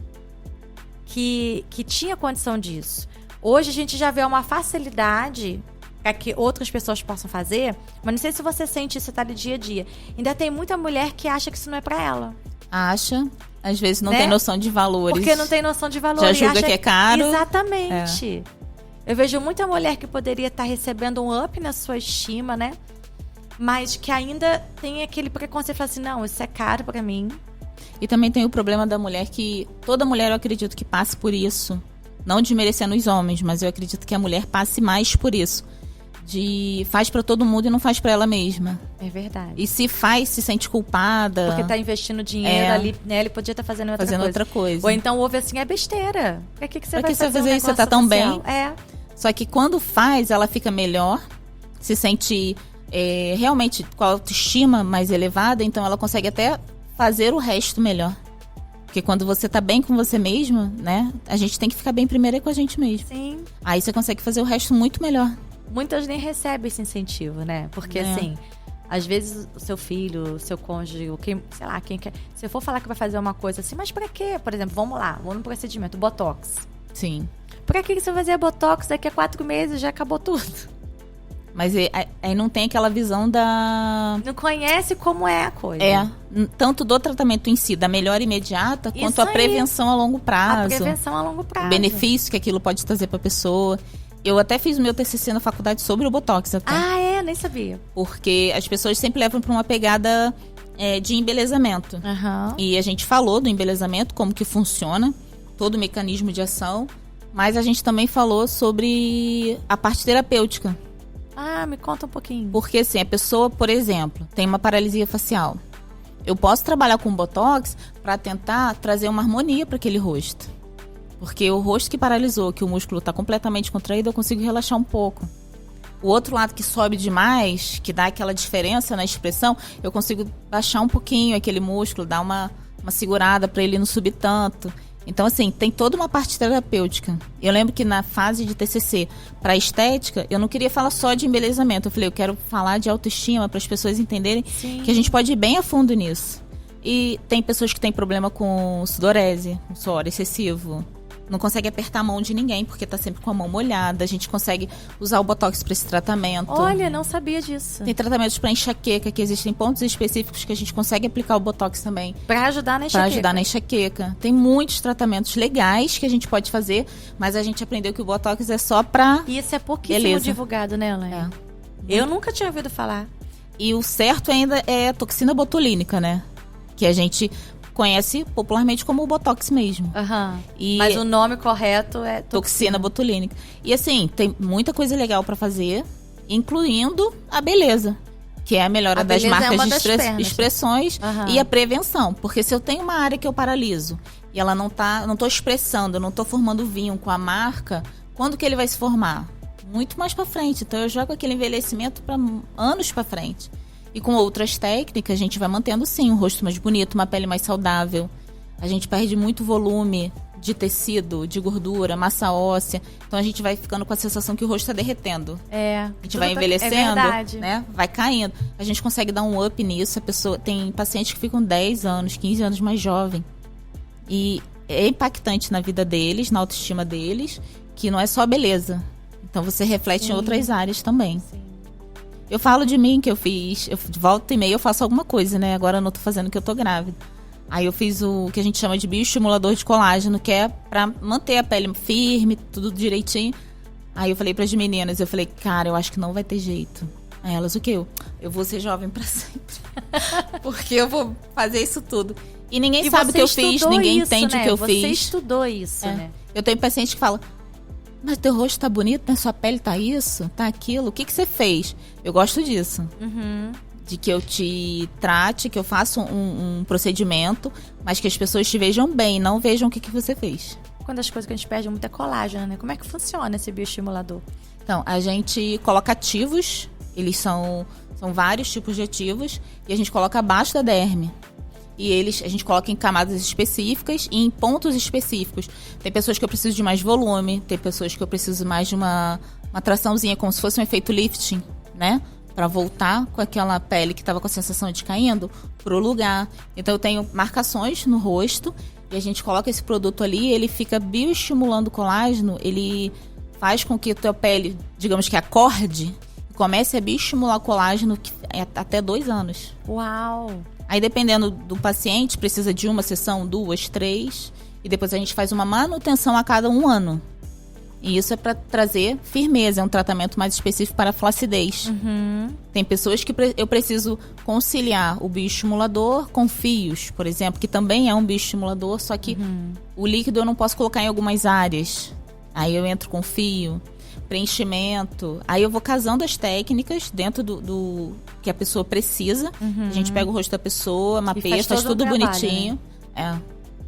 que tinha condição disso. Hoje a gente já vê uma facilidade para que outras pessoas possam fazer, mas não sei se você sente isso, tá ali dia a dia. Ainda tem muita mulher que acha que isso não é para ela. Acha, às vezes não tem noção de valores. Porque não tem noção de valores. Já julga que é caro. Exatamente. Eu vejo muita mulher que poderia estar recebendo um up na sua estima, né? Mas que ainda tem aquele preconceito, fala assim, não, isso é caro para mim. E também tem o problema da mulher que, toda mulher eu acredito que passe por isso. Não desmerecendo os homens, mas eu acredito que a mulher passe mais por isso. Faz pra todo mundo e não faz pra ela mesma. É verdade. E se faz, se sente culpada. Porque tá investindo dinheiro ali, né? Ele podia estar fazendo outra coisa. Ou então ouve assim, é besteira. Pra que você vai fazer isso? Você tá tão bem. É. Só que quando faz, ela fica melhor, se sente realmente com a autoestima mais elevada, então ela consegue até fazer o resto melhor. Porque quando você tá bem com você mesma, né? A gente tem que ficar bem primeiro com a gente mesmo. Sim. Aí você consegue fazer o resto muito melhor. Muitas nem recebem esse incentivo, né? Porque assim, Às vezes o seu filho, o seu cônjuge, sei lá, quem quer. Se eu for falar que vai fazer uma coisa assim, mas pra quê? Por exemplo, vamos no procedimento, Botox. Sim. Pra que você vai fazer Botox daqui a 4 meses? Já acabou tudo. Mas aí não tem aquela visão da... Não conhece como é a coisa. Tanto do tratamento em si, da melhora imediata, quanto a prevenção a longo prazo. A prevenção a longo prazo. O benefício que aquilo pode trazer pra pessoa. Eu até fiz o meu TCC na faculdade sobre o Botox até. Nem sabia. Porque as pessoas sempre levam pra uma pegada de embelezamento. Uhum. E a gente falou do embelezamento, como que funciona, todo o mecanismo de ação. Mas a gente também falou sobre a parte terapêutica. Me conta um pouquinho. Porque assim, a pessoa, por exemplo, tem uma paralisia facial. Eu posso trabalhar com Botox para tentar trazer uma harmonia para aquele rosto. Porque o rosto que paralisou, que o músculo está completamente contraído, eu consigo relaxar um pouco. O outro lado que sobe demais, que dá aquela diferença na expressão, eu consigo baixar um pouquinho aquele músculo, dar uma segurada para ele não subir tanto. Então, assim, tem toda uma parte terapêutica. Eu lembro que na fase de TCC para estética, eu não queria falar só de embelezamento. Eu falei, eu quero falar de autoestima para as pessoas entenderem que a gente pode ir bem a fundo nisso. E tem pessoas que têm problema com sudorese, com suor excessivo. Não consegue apertar a mão de ninguém, porque tá sempre com a mão molhada. A gente consegue usar o Botox para esse tratamento. Olha, não sabia disso. Tem tratamentos para enxaqueca, que existem pontos específicos que a gente consegue aplicar o Botox também. Para ajudar na enxaqueca. Para ajudar na enxaqueca. Tem muitos tratamentos legais que a gente pode fazer, mas a gente aprendeu que o Botox é só pra... Isso é pouquíssimo divulgado, né, Elaine? Eu nunca tinha ouvido falar. E o certo ainda é a toxina botulínica, né? Que a gente conhece popularmente como o Botox mesmo. Mas o nome correto é toxina botulínica. E assim, tem muita coisa legal para fazer, incluindo a beleza, que é a melhora das marcas de expressões e a prevenção. Porque se eu tenho uma área que eu paraliso e ela não tô expressando, eu não tô formando vinho com a marca, quando que ele vai se formar? Muito mais para frente. Então eu jogo aquele envelhecimento para anos para frente. E com outras técnicas, a gente vai mantendo, sim, um rosto mais bonito, uma pele mais saudável. A gente perde muito volume de tecido, de gordura, massa óssea. Então, a gente vai ficando com a sensação que o rosto está derretendo. A gente vai envelhecendo, né? Vai caindo. A gente consegue dar um up nisso. Tem pacientes que ficam 10 anos, 15 anos mais jovem. E é impactante na vida deles, na autoestima deles, que não é só beleza. Então, você reflete em outras áreas também. Sim. Eu falo de mim que eu fiz, de volta e meia eu faço alguma coisa, né? Agora eu não tô fazendo que eu tô grávida. Aí eu fiz o que a gente chama de bioestimulador de colágeno, que é pra manter a pele firme, tudo direitinho. Aí eu falei pras meninas, cara, eu acho que não vai ter jeito. Aí elas, o quê? Eu vou ser jovem pra sempre. Porque eu vou fazer isso tudo. E ninguém sabe o que eu fiz, ninguém entende o que eu fiz. Você estudou isso, né? Eu tenho paciente que fala, mas teu rosto tá bonito, né? Sua pele tá isso, tá aquilo. O que você fez? Eu gosto disso. De que eu te trate, que eu faça um procedimento, mas que as pessoas te vejam bem, não vejam o que você fez. Uma das coisas que a gente perde muito é colágeno, né? Como é que funciona esse bioestimulador? Então, a gente coloca ativos, eles são vários tipos de ativos, e a gente coloca abaixo da derme. E a gente coloca em camadas específicas e em pontos específicos. Tem pessoas que eu preciso de mais volume, tem pessoas que eu preciso mais de uma traçãozinha, como se fosse um efeito lifting, né? Pra voltar com aquela pele que tava com a sensação de caindo pro lugar. Então eu tenho marcações no rosto e a gente coloca esse produto ali, ele fica bioestimulando o colágeno, ele faz com que a tua pele, digamos que acorde, e comece a bioestimular o colágeno até 2 anos. Uau! Aí, dependendo do paciente, precisa de uma sessão, 2, 3. E depois a gente faz uma manutenção a cada 1 ano. E isso é para trazer firmeza. É um tratamento mais específico para flacidez. Tem pessoas que eu preciso conciliar o bioestimulador com fios, por exemplo, que também é um bioestimulador, só que o líquido eu não posso colocar em algumas áreas. Aí eu entro com fio, preenchimento. Aí eu vou casando as técnicas dentro do que a pessoa precisa. A gente pega o rosto da pessoa, mapeia, faz tudo bonitinho. Né?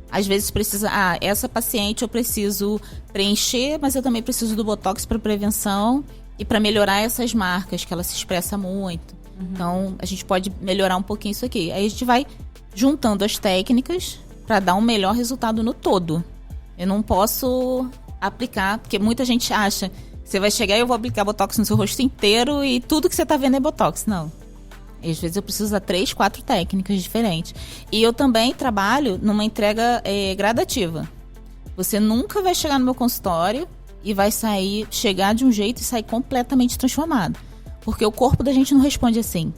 Às vezes precisa... essa paciente eu preciso preencher, mas eu também preciso do Botox para prevenção e para melhorar essas marcas, que ela se expressa muito. Então, a gente pode melhorar um pouquinho isso aqui. Aí a gente vai juntando as técnicas para dar um melhor resultado no todo. Eu não posso aplicar, porque muita gente acha que você vai chegar e eu vou aplicar Botox no seu rosto inteiro e tudo que você tá vendo é Botox. Não. E às vezes eu preciso usar 3, 4 técnicas diferentes. E eu também trabalho numa entrega gradativa. Você nunca vai chegar no meu consultório e vai chegar de um jeito e sair completamente transformado. Porque o corpo da gente não responde assim.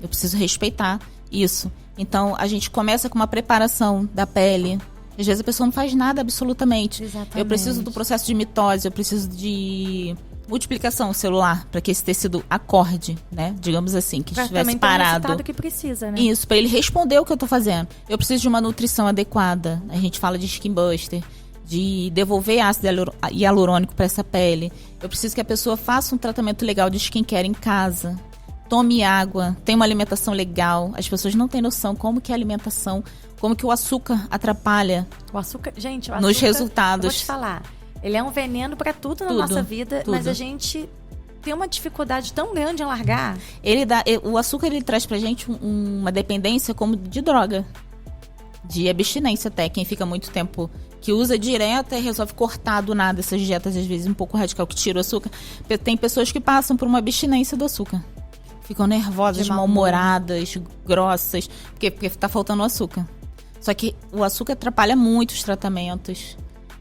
Eu preciso respeitar isso. Então, a gente começa com uma preparação da pele. Às vezes a pessoa não faz nada absolutamente. Exatamente. Eu preciso do processo de mitose, eu preciso de multiplicação celular para que esse tecido acorde, né? Digamos assim, que estivesse parado. O resultado que precisa, né? Isso, para ele responder o que eu tô fazendo. Eu preciso de uma nutrição adequada. A gente fala de skin buster, de devolver ácido hialurônico para essa pele. Eu preciso que a pessoa faça um tratamento legal de skincare em casa. Tome água, tenha uma alimentação legal. As pessoas não têm noção como que é a alimentação, como que o açúcar atrapalha o açúcar, gente, nos resultados. Eu vou te falar, ele é um veneno para tudo na nossa vida, mas a gente tem uma dificuldade tão grande em largar. O açúcar ele traz pra gente uma dependência como de droga, de abstinência até. Quem fica muito tempo que usa direto e resolve cortar do nada essas dietas, às vezes um pouco radical, que tira o açúcar. Tem pessoas que passam por uma abstinência do açúcar. Ficam nervosas, mal-humoradas, grossas, porque tá faltando açúcar. Só que o açúcar atrapalha muito os tratamentos.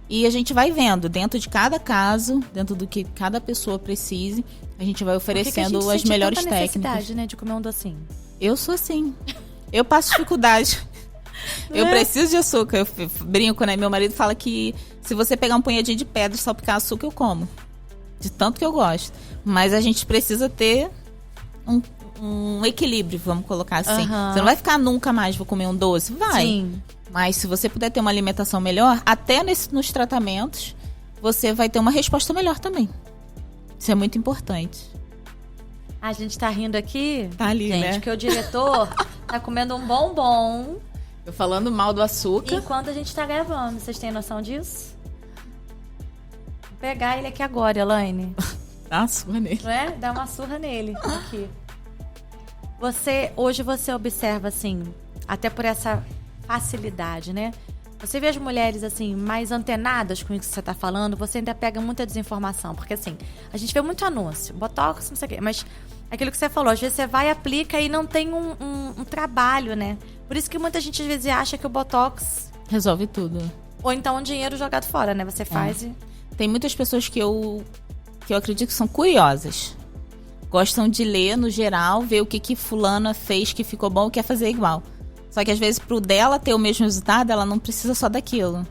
E a gente vai vendo, dentro de cada caso, dentro do que cada pessoa precise, a gente vai oferecendo as melhores técnicas. Necessidade, né, de comer um docinho. Eu sou assim. Eu passo dificuldade. Eu preciso de açúcar. Eu brinco, né? Meu marido fala que se você pegar um punhadinho de pedra e salpicar açúcar, eu como. De tanto que eu gosto. Mas a gente precisa ter um equilíbrio, vamos colocar assim. Você não vai ficar nunca mais, vou comer um doce. Vai. Sim. Mas se você puder ter uma alimentação melhor, até nos tratamentos, você vai ter uma resposta melhor também. Isso é muito importante. A gente tá rindo aqui, tá ali, gente, né? Porque o diretor tá comendo um bombom. Eu falando mal do açúcar. Enquanto a gente tá gravando. Vocês têm noção disso? Vou pegar ele aqui agora, Elaine. Dá uma surra nele. Não é? Dá uma surra nele. Aqui. Hoje você observa, assim, até por essa facilidade, né? Você vê as mulheres, assim, mais antenadas com isso que você tá falando, você ainda pega muita desinformação. Porque, assim, a gente vê muito anúncio, botox, não sei o quê. Mas aquilo que você falou, às vezes você vai e aplica e não tem um trabalho, né? Por isso que muita gente, às vezes, acha que o botox resolve tudo. Ou então um dinheiro jogado fora, né? Você faz e... Tem muitas pessoas que eu acredito que são curiosas. Gostam de ler, no geral, ver o que fulana fez que ficou bom e quer fazer igual. Só que às vezes pro dela ter o mesmo resultado, ela não precisa só daquilo,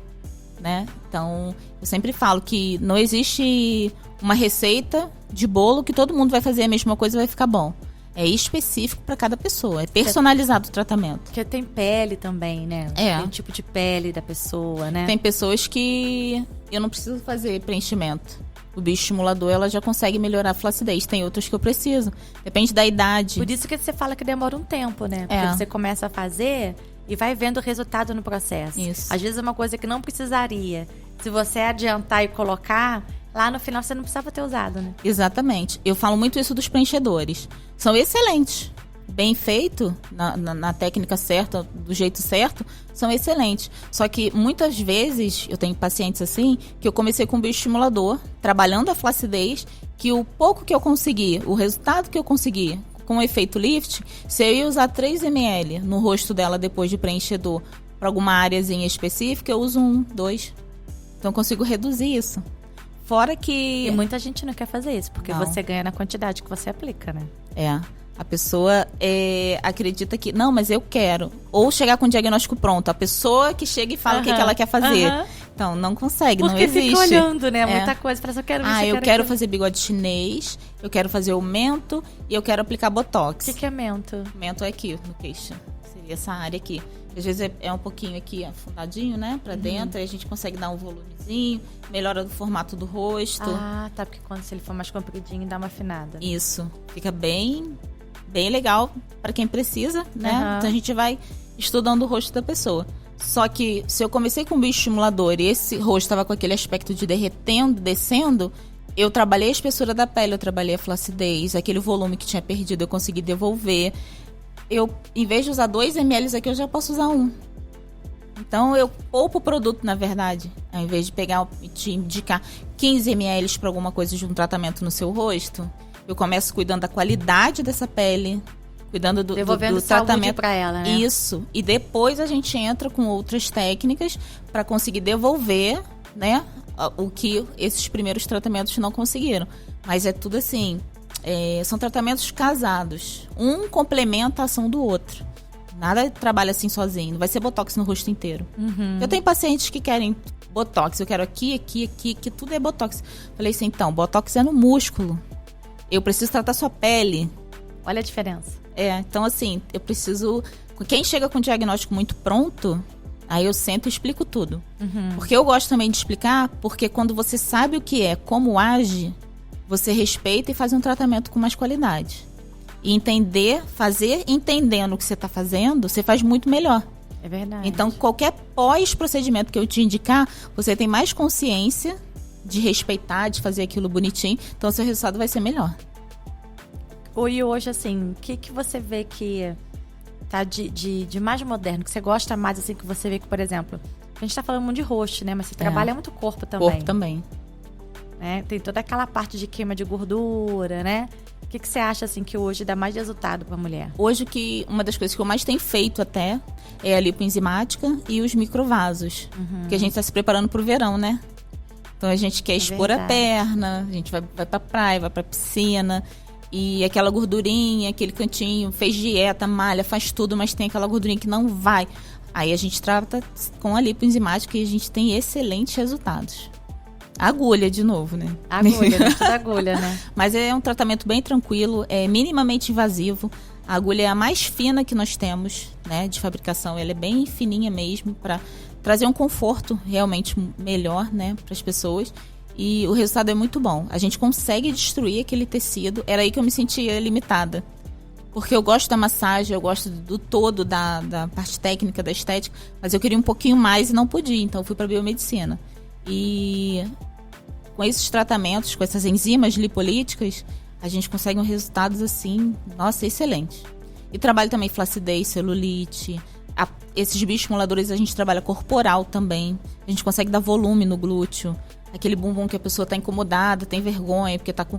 né? Então, eu sempre falo que não existe uma receita de bolo que todo mundo vai fazer a mesma coisa e vai ficar bom. É específico para cada pessoa, é personalizado o tratamento. Porque tem pele também, né? Tem o tipo de pele da pessoa, né? Tem pessoas que eu não preciso fazer preenchimento. O bioestimulador, ela já consegue melhorar a flacidez. Tem outros que eu preciso. Depende da idade. Por isso que você fala que demora um tempo, né? Porque você começa a fazer e vai vendo o resultado no processo. Isso. Às vezes é uma coisa que não precisaria. Se você adiantar e colocar, lá no final você não precisava ter usado, né? Exatamente. Eu falo muito isso dos preenchedores. São excelentes. Bem feito, na técnica certa, do jeito certo, são excelentes. Só que muitas vezes, eu tenho pacientes assim, que eu comecei com bioestimulador, trabalhando a flacidez, que o pouco que eu consegui, o resultado que eu consegui com o efeito lift, se eu ia usar 3 ml no rosto dela depois de preenchedor para alguma áreazinha específica, eu uso 1, 2. Então eu consigo reduzir isso. Fora que... E muita gente não quer fazer isso, porque você ganha na quantidade que você aplica, né? A pessoa acredita que, não, mas eu quero. Ou chegar com o diagnóstico pronto. A pessoa que chega e fala o que ela quer fazer. Então, não consegue, porque não existe. Porque fica olhando, né? Muita coisa. Parece, eu quero isso, eu quero fazer bigode chinês, eu quero fazer o mento e eu quero aplicar botox. O que é mento? Mento é aqui, no queixo. Seria essa área aqui. Às vezes é um pouquinho aqui afundadinho, né? Pra dentro. Aí a gente consegue dar um volumezinho. Melhora o formato do rosto. Ah, tá. Porque quando ele for mais compridinho, dá uma afinada. Isso. Fica bem legal para quem precisa, né? Então a gente vai estudando o rosto da pessoa. Só que se eu comecei com um bioestimulador e esse rosto estava com aquele aspecto de derretendo, descendo, eu trabalhei a espessura da pele, eu trabalhei a flacidez, aquele volume que tinha perdido eu consegui devolver. Eu, em vez de usar 2 ml aqui, eu já posso usar 1. Então eu poupo o produto, na verdade, ao invés de pegar e te indicar 15 ml para alguma coisa de um tratamento no seu rosto. Eu começo cuidando da qualidade dessa pele, cuidando do devolvendo tratamento para ela, né? Isso. E depois a gente entra com outras técnicas para conseguir devolver, né, o que esses primeiros tratamentos não conseguiram. Mas é tudo assim, são tratamentos casados. Um complementa a ação do outro. Nada trabalha assim sozinho. Não vai ser botox no rosto inteiro. Eu tenho pacientes que querem botox. Eu quero aqui, que tudo é botox. Falei assim, então, botox é no músculo. Eu preciso tratar sua pele. Olha a diferença. Então assim, eu preciso... Quem chega com o diagnóstico muito pronto, aí eu sento e explico tudo. Porque eu gosto também de explicar, porque quando você sabe o que é, como age, você respeita e faz um tratamento com mais qualidade. E fazer entendendo o que você está fazendo, você faz muito melhor. É verdade. Então, qualquer pós-procedimento que eu te indicar, você tem mais consciência de respeitar, de fazer aquilo bonitinho, então seu resultado vai ser melhor. E hoje, assim, o que você vê que tá de mais moderno, que você gosta mais, assim, que você vê que, por exemplo, a gente tá falando muito de rosto, né? Mas você trabalha muito corpo também. Corpo também. Né? Tem toda aquela parte de queima de gordura, né? O que você acha, assim, que hoje dá mais resultado pra mulher? Hoje, uma das coisas que eu mais tenho feito até é a lipoenzimática e os microvasos. Porque a gente tá se preparando pro verão, né? Então a gente quer expor a perna, a gente vai pra praia, vai pra piscina. E aquela gordurinha, aquele cantinho, fez dieta, malha, faz tudo, mas tem aquela gordurinha que não vai. Aí a gente trata com a lipoenzimática e a gente tem excelentes resultados. Agulha de novo, né? Agulha, tudo agulha, né? Mas é um tratamento bem tranquilo, é minimamente invasivo. A agulha é a mais fina que nós temos, né, de fabricação. Ela é bem fininha mesmo, para trazer um conforto realmente melhor, né, para as pessoas. E o resultado é muito bom. A gente consegue destruir aquele tecido. Era aí que eu me sentia limitada. Porque eu gosto da massagem, eu gosto do todo, da parte técnica, da estética. Mas eu queria um pouquinho mais e não podia. Então eu fui para biomedicina. E com esses tratamentos, com essas enzimas lipolíticas, a gente consegue resultados assim, nossa, excelentes. E trabalho também flacidez, celulite. Esses bioestimuladores a gente trabalha corporal também. A gente consegue dar volume no glúteo. Aquele bumbum que a pessoa está incomodada, tem vergonha, porque está com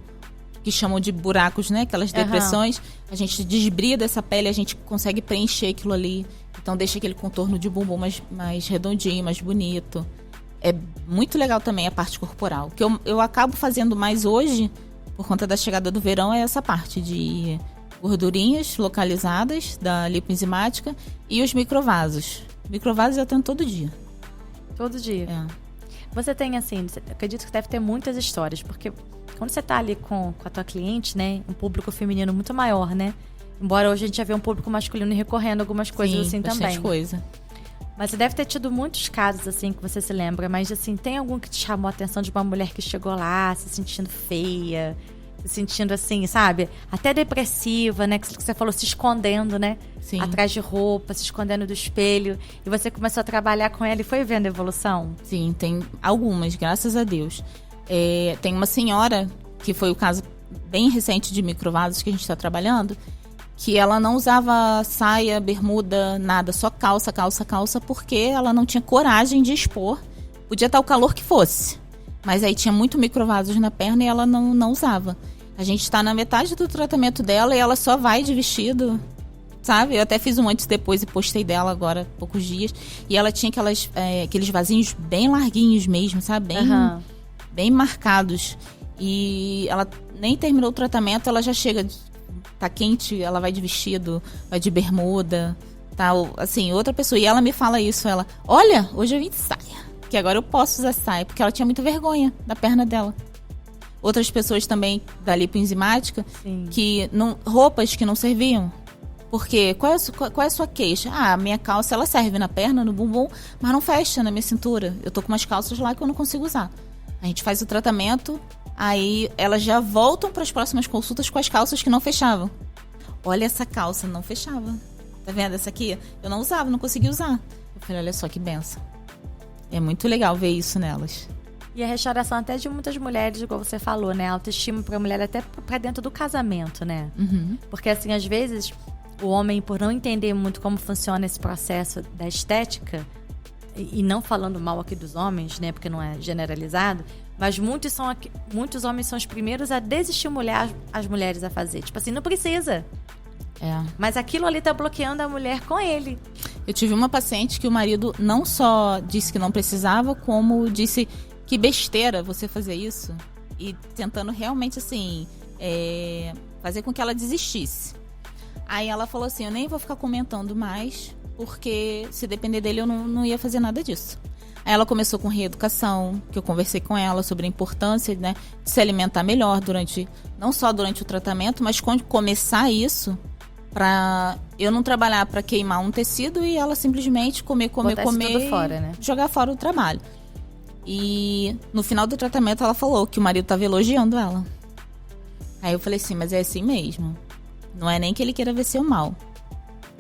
que chamam de buracos, né? Aquelas depressões. A gente desbrida essa pele, a gente consegue preencher aquilo ali. Então deixa aquele contorno de bumbum mais redondinho, mais bonito. É muito legal também a parte corporal. O que eu acabo fazendo mais hoje, por conta da chegada do verão, é essa parte de gordurinhas localizadas da lipoenzimática e os microvasos. Microvasos eu tenho todo dia. Todo dia? Você tem, assim, acredito que deve ter muitas histórias, porque quando você tá ali com a tua cliente, né, um público feminino muito maior, né? Embora hoje a gente já vê um público masculino recorrendo a algumas coisas assim também. Bastante coisa. Mas você deve ter tido muitos casos, assim, que você se lembra. Mas, assim, tem algum que te chamou a atenção de uma mulher que chegou lá se sentindo feia, se sentindo, assim, sabe? Até depressiva, né? Que você falou, se escondendo, né? Sim. Atrás de roupa, se escondendo do espelho. E você começou a trabalhar com ela e foi vendo a evolução? Sim, tem algumas, graças a Deus. Tem uma senhora, que foi o caso bem recente de microvasos que a gente está trabalhando, que ela não usava saia, bermuda, nada, só calça, porque ela não tinha coragem de expor. Podia estar o calor que fosse, mas aí tinha muito microvasos na perna e ela não usava. A gente está na metade do tratamento dela e ela só vai de vestido, sabe? Eu até fiz um antes e depois e postei dela agora há poucos dias. E ela tinha aqueles vasinhos bem larguinhos mesmo, sabe? Bem marcados. E ela nem terminou o tratamento, ela já chega... Tá quente, ela vai de vestido, vai de bermuda, tal, assim, outra pessoa. E ela me fala isso, ela, olha, hoje eu vim de saia, que agora eu posso usar saia, porque ela tinha muita vergonha da perna dela. Outras pessoas também da lipoenzimática, que roupas que não serviam. Porque, qual é a sua queixa? A minha calça, ela serve na perna, no bumbum, mas não fecha na minha cintura. Eu tô com umas calças lá que eu não consigo usar. A gente faz o tratamento... Aí elas já voltam para as próximas consultas com as calças que não fechavam. Olha, essa calça não fechava. Tá vendo essa aqui? Eu não usava, não conseguia usar. Eu falei, olha só que benção. É muito legal ver isso nelas. E a restauração até de muitas mulheres, igual você falou, né? Autoestima para a mulher até para dentro do casamento, né? Porque assim, às vezes, o homem, por não entender muito como funciona esse processo da estética, e não falando mal aqui dos homens, né? Porque não é generalizado, mas muitos homens são os primeiros a desestimular as mulheres a fazer. Tipo assim, não precisa. Mas aquilo ali tá bloqueando a mulher com ele. Eu tive uma paciente que o marido não só disse que não precisava, como disse que besteira você fazer isso. E tentando realmente, assim, fazer com que ela desistisse. Aí ela falou assim, eu nem vou ficar comentando mais, porque se depender dele eu não ia fazer nada disso. Aí ela começou com reeducação, que eu conversei com ela sobre a importância, né, de se alimentar melhor não só durante o tratamento, mas quando começar isso, pra eu não trabalhar para queimar um tecido e ela simplesmente comer tudo fora, né? Jogar fora o trabalho. E no final do tratamento ela falou que o marido estava elogiando ela. Aí eu falei assim, mas é assim mesmo. Não é nem que ele queira ver seu mal.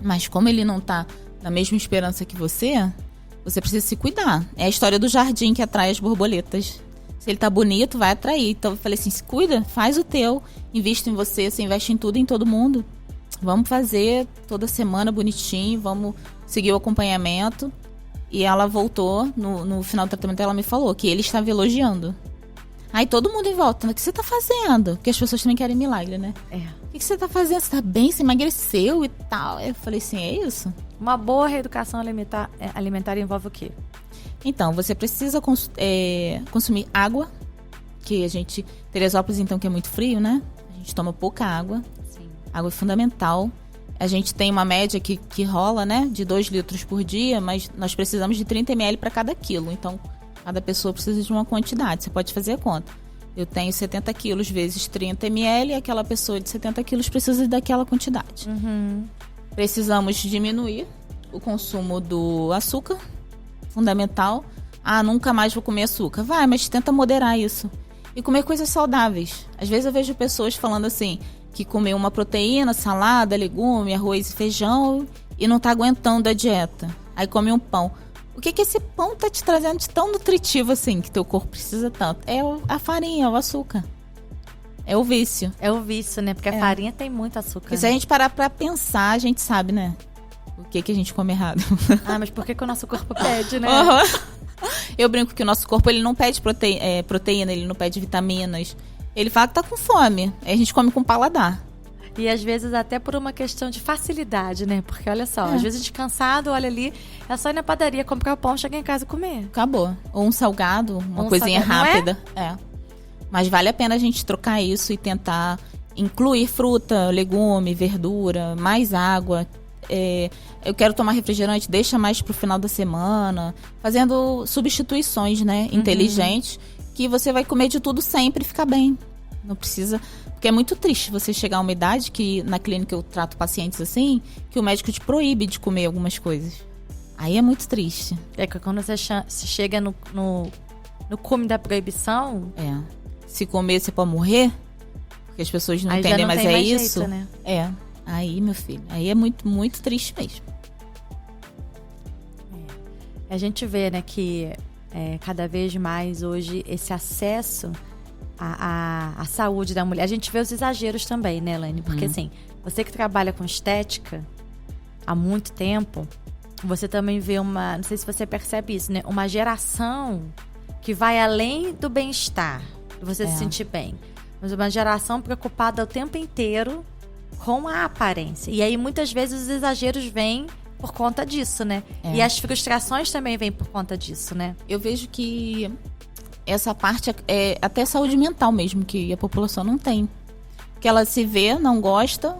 Mas como ele não tá na mesma esperança que você precisa se cuidar. É a história do jardim que atrai as borboletas. Se ele tá bonito, vai atrair. Então eu falei assim, se cuida, faz o teu. Invista em você, você investe em tudo e em todo mundo. Vamos fazer toda semana bonitinho, vamos seguir o acompanhamento. E ela voltou, no final do tratamento ela me falou que ele estava elogiando. Aí todo mundo em volta, o que você tá fazendo? Porque as pessoas também querem milagre, né? O que você tá fazendo? Você tá bem? Você emagreceu e tal? Eu falei assim, é isso? Uma boa reeducação alimentar envolve o quê? Então, você precisa consumir água, que a gente... Teresópolis, então, que é muito frio, né? A gente toma pouca água. Sim. Água é fundamental. A gente tem uma média que rola, né? De 2 litros por dia, mas nós precisamos de 30 ml para cada quilo. Então, cada pessoa precisa de uma quantidade. Você pode fazer a conta. Eu tenho 70 quilos vezes 30 ml, e aquela pessoa de 70 quilos precisa daquela quantidade. Uhum. Precisamos diminuir o consumo do açúcar, fundamental. Nunca mais vou comer açúcar. Vai, mas tenta moderar isso. E comer coisas saudáveis. Às vezes eu vejo pessoas falando assim, que comeu uma proteína, salada, legume, arroz e feijão, e não tá aguentando a dieta. Aí come um pão. O que esse pão tá te trazendo de tão nutritivo assim, que teu corpo precisa tanto? É a farinha, o açúcar. É o vício. É o vício, né? Porque a farinha tem muito açúcar. Porque se a gente parar pra pensar, a gente sabe, né? O que a gente come errado. Mas por que o nosso corpo pede, né? Eu brinco que o nosso corpo, ele não pede proteína, ele não pede vitaminas. Ele fala que tá com fome. Aí a gente come com paladar. E às vezes até por uma questão de facilidade, né? Porque olha só, às vezes a gente cansado, olha ali, é só ir na padaria, comprar o pão, chegar em casa e comer. Acabou. Ou um salgado, uma coisinha rápida. Mas vale a pena a gente trocar isso e tentar incluir fruta, legume, verdura, mais água. Eu quero tomar refrigerante, deixa mais pro final da semana. Fazendo substituições, né? Inteligentes, que você vai comer de tudo sempre e ficar bem. Não precisa... Porque é muito triste você chegar a uma idade que, na clínica eu trato pacientes assim, que o médico te proíbe de comer algumas coisas. Aí é muito triste. É que quando você chega no cume da proibição... Se comer, você pode morrer. Porque as pessoas não entendem, mas é isso. Jeito, né? Aí, meu filho, aí é muito, muito triste mesmo. A gente vê, né, que cada vez mais hoje esse acesso à saúde da mulher. A gente vê os exageros também, né, Elaine? Porque assim, você que trabalha com estética há muito tempo, você também vê não sei se você percebe isso, né? Uma geração que vai além do bem-estar, de você se sentir bem. Mas uma geração preocupada o tempo inteiro com a aparência. E aí, muitas vezes, os exageros vêm por conta disso, né? E as frustrações também vêm por conta disso, né? Eu vejo que essa parte é até saúde mental mesmo, que a população não tem. Que ela se vê, não gosta,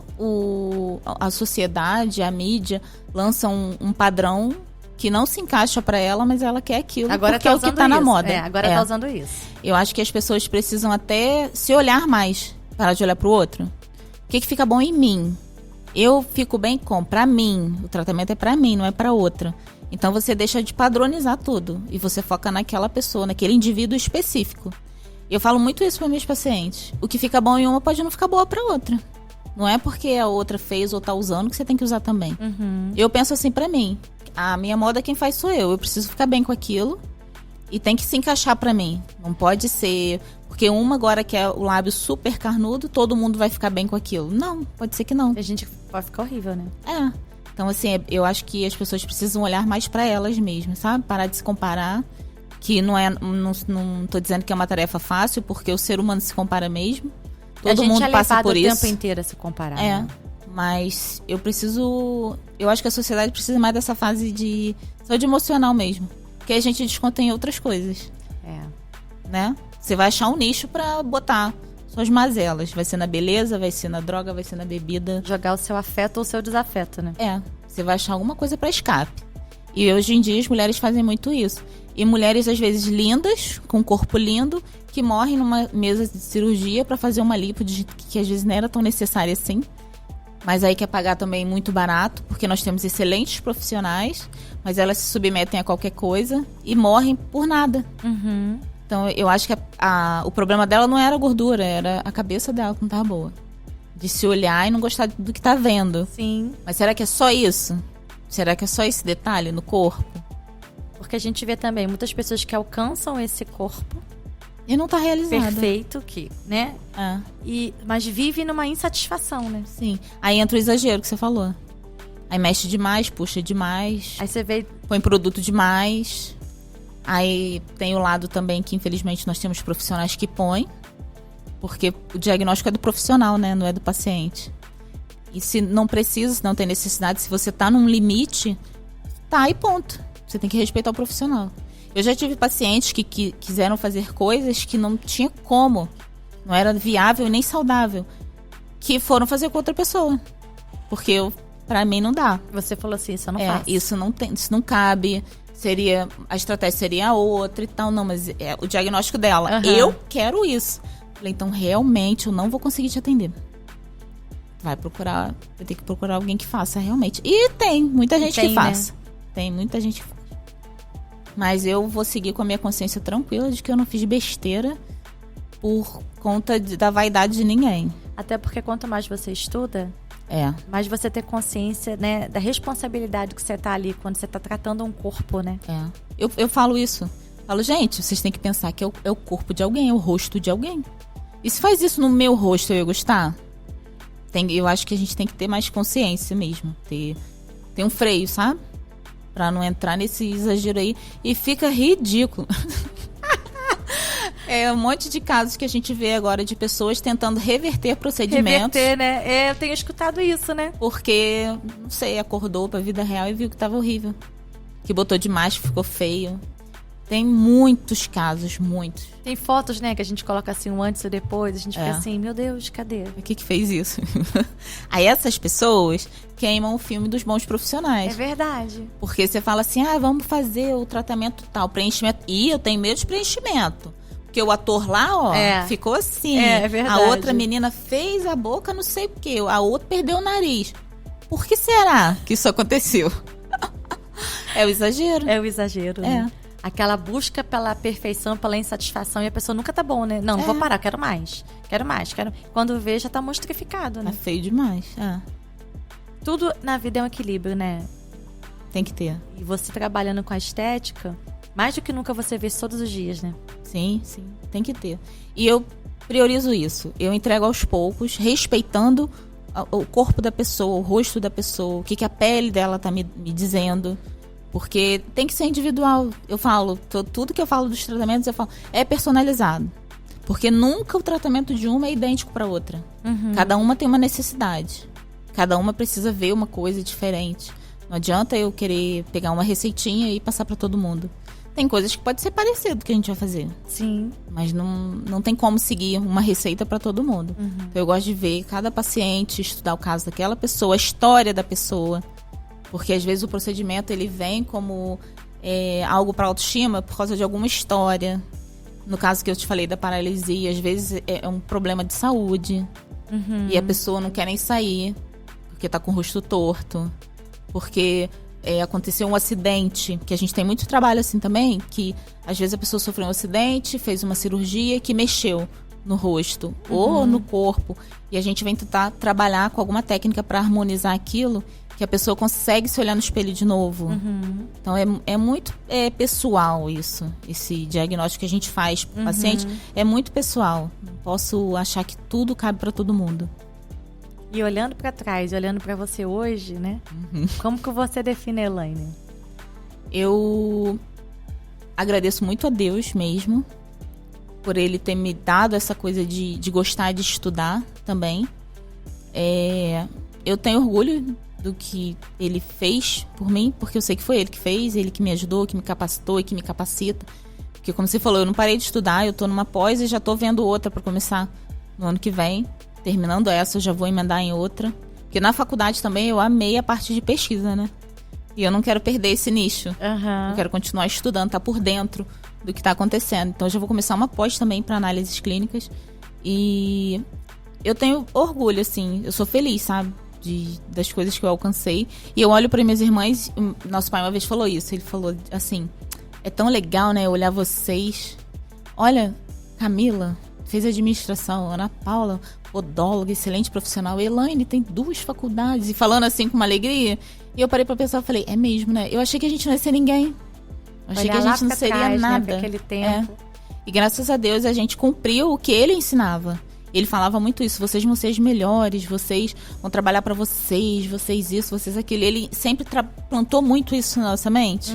a sociedade, a mídia lança um padrão que não se encaixa pra ela, mas ela quer aquilo, agora porque é o que tá na moda. Agora tá usando isso. Eu acho que as pessoas precisam até se olhar mais, parar de olhar pro outro. O que fica bom em mim? Eu fico bem pra mim. O tratamento é pra mim, não é pra outra. Então você deixa de padronizar tudo e você foca naquela pessoa, naquele indivíduo específico. Eu falo muito isso para meus pacientes. O que fica bom em uma pode não ficar boa para outra. Não é porque a outra fez ou tá usando que você tem que usar também. Eu penso assim para mim. A minha moda quem faz sou eu. Eu preciso ficar bem com aquilo e tem que se encaixar para mim. Não pode ser... Porque uma agora quer o lábio super carnudo, todo mundo vai ficar bem com aquilo. Não, pode ser que não. A gente pode ficar horrível, né? Então, assim, eu acho que as pessoas precisam olhar mais para elas mesmas, sabe? Parar de se comparar. Que não tô dizendo que é uma tarefa fácil, porque o ser humano se compara mesmo. Todo mundo passa por isso. O tempo inteiro a se comparar. Né? Mas eu acho que a sociedade precisa mais dessa fase de saúde emocional mesmo. Porque a gente desconta em outras coisas. Né? Você vai achar um nicho pra botar suas mazelas. Vai ser na beleza, vai ser na droga, vai ser na bebida. Jogar o seu afeto ou o seu desafeto, né? Você vai achar alguma coisa pra escape. E hoje em dia as mulheres fazem muito isso. E mulheres, às vezes, lindas, com um corpo lindo, que morrem numa mesa de cirurgia pra fazer uma lipo que às vezes não era tão necessária assim. Mas aí quer pagar também muito barato, porque nós temos excelentes profissionais, mas elas se submetem a qualquer coisa e morrem por nada. Então eu acho que o problema dela não era a gordura, era a cabeça dela que não estava boa. De se olhar e não gostar do que está vendo. Sim. Mas será que é só isso? Será que é só esse detalhe no corpo? Porque a gente vê também muitas pessoas que alcançam esse corpo e não tá realizada. Perfeito, né? Mas vive numa insatisfação, né? Sim. Aí entra o exagero que você falou. Aí mexe demais, puxa demais. Aí você vê... põe produto demais. Aí tem o lado também que, infelizmente, nós temos profissionais que põem. Porque o diagnóstico é do profissional, né? Não é do paciente. E se não precisa, se não tem necessidade, se você tá num limite, tá, e ponto. Você tem que respeitar o profissional. Eu já tive pacientes que quiseram fazer coisas que não tinha como. Não era viável e nem saudável. Que foram fazer com outra pessoa. Porque pra mim não dá. Você falou assim, isso eu não faço. Isso não cabe. A estratégia seria outra e tal. Não, mas é o diagnóstico dela. Eu quero isso. Falei, então realmente eu não vou conseguir te atender. Vai ter que procurar alguém que faça realmente. E tem muita gente que faz. Né? Tem muita gente que faz. Mas eu vou seguir com a minha consciência tranquila de que eu não fiz besteira por conta da vaidade de ninguém. Até porque quanto mais você estuda, mais você ter consciência, né, da responsabilidade que você tá ali quando você tá tratando um corpo, né? Eu falo isso. Falo, gente, vocês têm que pensar que é o corpo de alguém, é o rosto de alguém. E se faz isso no meu rosto, eu ia gostar? Eu acho que a gente tem que ter mais consciência mesmo. Ter um freio, sabe? Pra não entrar nesse exagero aí. E fica ridículo. É um monte de casos que a gente vê agora de pessoas tentando reverter procedimentos. Reverter, né? Eu tenho escutado isso, né? Porque, não sei, acordou pra vida real e viu que tava horrível. Que botou demais, ficou feio. Tem muitos casos, muitos. Tem fotos, né, que a gente coloca assim, um antes e depois. A gente fica assim, meu Deus, cadê? O que fez isso? Aí essas pessoas queimam o filme dos bons profissionais. É verdade. Porque você fala assim, vamos fazer o tratamento tal, preenchimento. E eu tenho medo de preenchimento. Porque o ator lá, ficou assim. É verdade. A outra menina fez a boca, não sei o quê. A outra perdeu o nariz. Por que será que isso aconteceu? É o exagero. É o exagero, né? Aquela busca pela perfeição, pela insatisfação, e a pessoa nunca tá bom, né? Não vou parar, quero mais. Quando vê, já tá monstrificado, né? É feio demais, Tudo na vida é um equilíbrio, né? Tem que ter. E você trabalhando com a estética, mais do que nunca você vê isso todos os dias, né? Sim, tem que ter. E eu priorizo isso. Eu entrego aos poucos, respeitando o corpo da pessoa, o rosto da pessoa, o que a pele dela tá me dizendo. Porque tem que ser individual. Eu falo, tudo que eu falo dos tratamentos, eu falo, é personalizado. Porque nunca o tratamento de uma é idêntico para outra. Cada uma tem uma necessidade. Cada uma precisa ver uma coisa diferente. Não adianta eu querer pegar uma receitinha e passar para todo mundo. Tem coisas que pode ser parecido que a gente vai fazer. Sim. Mas não tem como seguir uma receita para todo mundo. Então eu gosto de ver cada paciente, estudar o caso daquela pessoa, a história da pessoa. Porque às vezes o procedimento ele vem como algo para autoestima por causa de alguma história. No caso que eu te falei da paralisia, às vezes é um problema de saúde. E a pessoa não quer nem sair porque tá com o rosto torto. Porque aconteceu um acidente, que a gente tem muito trabalho assim também, que às vezes a pessoa sofreu um acidente, fez uma cirurgia que mexeu no rosto ou no corpo. E a gente vem tentar trabalhar com alguma técnica para harmonizar aquilo, que a pessoa consegue se olhar no espelho de novo. Então é muito pessoal isso. Esse diagnóstico que a gente faz pro paciente é muito pessoal. Não posso achar que tudo cabe para todo mundo. E olhando para trás, olhando para você hoje, né? Como que você define a Elaine? Eu agradeço muito a Deus mesmo por ele ter me dado essa coisa de gostar de estudar também. eu tenho orgulho do que ele fez por mim, porque eu sei que foi ele que fez, ele que me ajudou, que me capacitou e que me capacita. Porque, como você falou, eu não parei de estudar, eu tô numa pós e já tô vendo outra para começar no ano que vem. Terminando essa, eu já vou emendar em outra. Porque na faculdade também eu amei a parte de pesquisa, né? E eu não quero perder esse nicho. Eu quero continuar estudando, tá por dentro do que tá acontecendo. Então, eu já vou começar uma pós também para análises clínicas. E eu tenho orgulho, assim, eu sou feliz, sabe? Das coisas que eu alcancei. E eu olho para minhas irmãs, nosso pai uma vez falou isso, ele falou assim, é tão legal, né, olhar vocês. Olha, Camila fez administração, Ana Paula, podóloga, excelente profissional, Elaine tem 2 faculdades, e falando assim com uma alegria. E eu parei pra pensar e falei, é mesmo, né? Eu achei que a gente não ia ser ninguém. Eu achei que a gente não seria nada. Naquele tempo. E graças a Deus a gente cumpriu o que ele ensinava. Ele falava muito isso, vocês vão ser os melhores, vocês vão trabalhar pra vocês isso, vocês aquilo. Ele sempre plantou muito isso na nossa mente.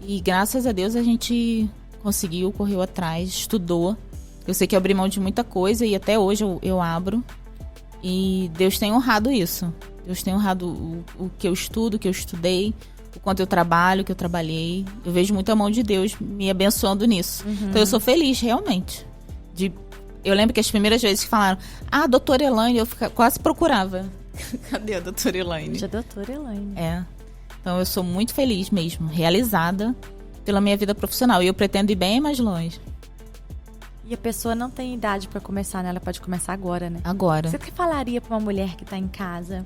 E graças a Deus a gente conseguiu, correu atrás, estudou. Eu sei que eu abri mão de muita coisa e até hoje eu abro. E Deus tem honrado isso. Deus tem honrado o que eu estudo, o que eu estudei, o quanto eu trabalho, o que eu trabalhei. Eu vejo muito a mão de Deus me abençoando nisso. Então eu sou feliz, realmente. Eu lembro que as primeiras vezes que falaram, doutora Elaine, eu quase procurava. Cadê a doutora Elaine? Já doutora Elaine. Então eu sou muito feliz mesmo, realizada pela minha vida profissional. E eu pretendo ir bem mais longe. E a pessoa não tem idade pra começar, né? Ela pode começar agora, né? Agora. Você que falaria pra uma mulher que tá em casa,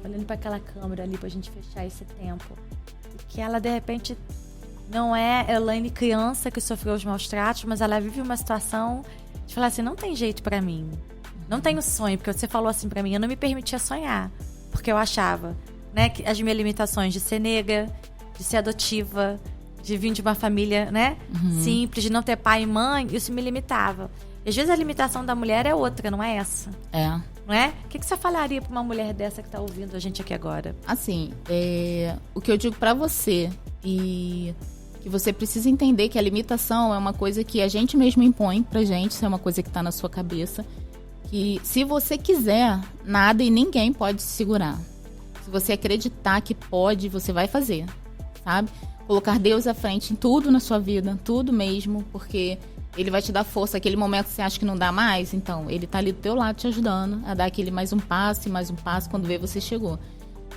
olhando pra aquela câmera ali pra gente fechar esse tempo, que ela, de repente, não é Elaine criança que sofreu os maus tratos, mas ela vive uma situação de falar assim, não tem jeito pra mim, não tenho sonho, porque você falou assim pra mim, eu não me permitia sonhar, porque eu achava, né, que as minhas limitações de ser negra, de ser adotiva, de vir de uma família, né, simples, de não ter pai e mãe, isso me limitava. E às vezes a limitação da mulher é outra, não é essa? Não é? O que você falaria pra uma mulher dessa que tá ouvindo a gente aqui agora? Assim, o que eu digo pra você e que você precisa entender que a limitação é uma coisa que a gente mesmo impõe pra gente, isso é uma coisa que tá na sua cabeça, que se você quiser, nada e ninguém pode se segurar. Se você acreditar que pode, você vai fazer, sabe? Colocar Deus à frente em tudo na sua vida, tudo mesmo, porque Ele vai te dar força. Aquele momento que você acha que não dá mais, então Ele tá ali do teu lado te ajudando a dar aquele mais um passo, quando vê você chegou.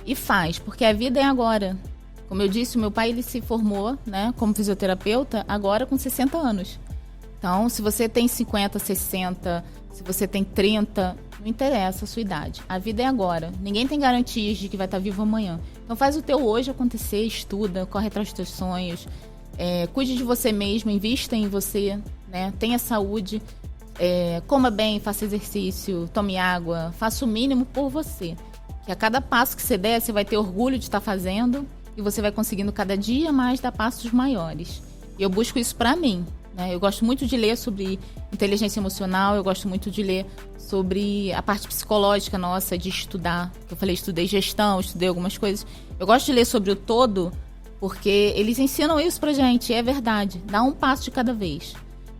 E faz, porque a vida é agora. Como eu disse, o meu pai ele se formou, né, como fisioterapeuta agora com 60 anos. Então, se você tem 50, 60, se você tem 30, não interessa a sua idade. A vida é agora. Ninguém tem garantias de que vai estar vivo amanhã. Então, faz o teu hoje acontecer, estuda, corre atrás dos teus sonhos, cuide de você mesmo, invista em você, né, tenha saúde, coma bem, faça exercício, tome água, faça o mínimo por você. Que a cada passo que você der, você vai ter orgulho de estar fazendo e você vai conseguindo cada dia mais dar passos maiores. E eu busco isso pra mim. Eu gosto muito de ler sobre inteligência emocional, eu gosto muito de ler sobre a parte psicológica nossa, de estudar. Eu falei, estudei gestão, estudei algumas coisas. Eu gosto de ler sobre o todo, porque eles ensinam isso pra gente, é verdade. Dá um passo de cada vez.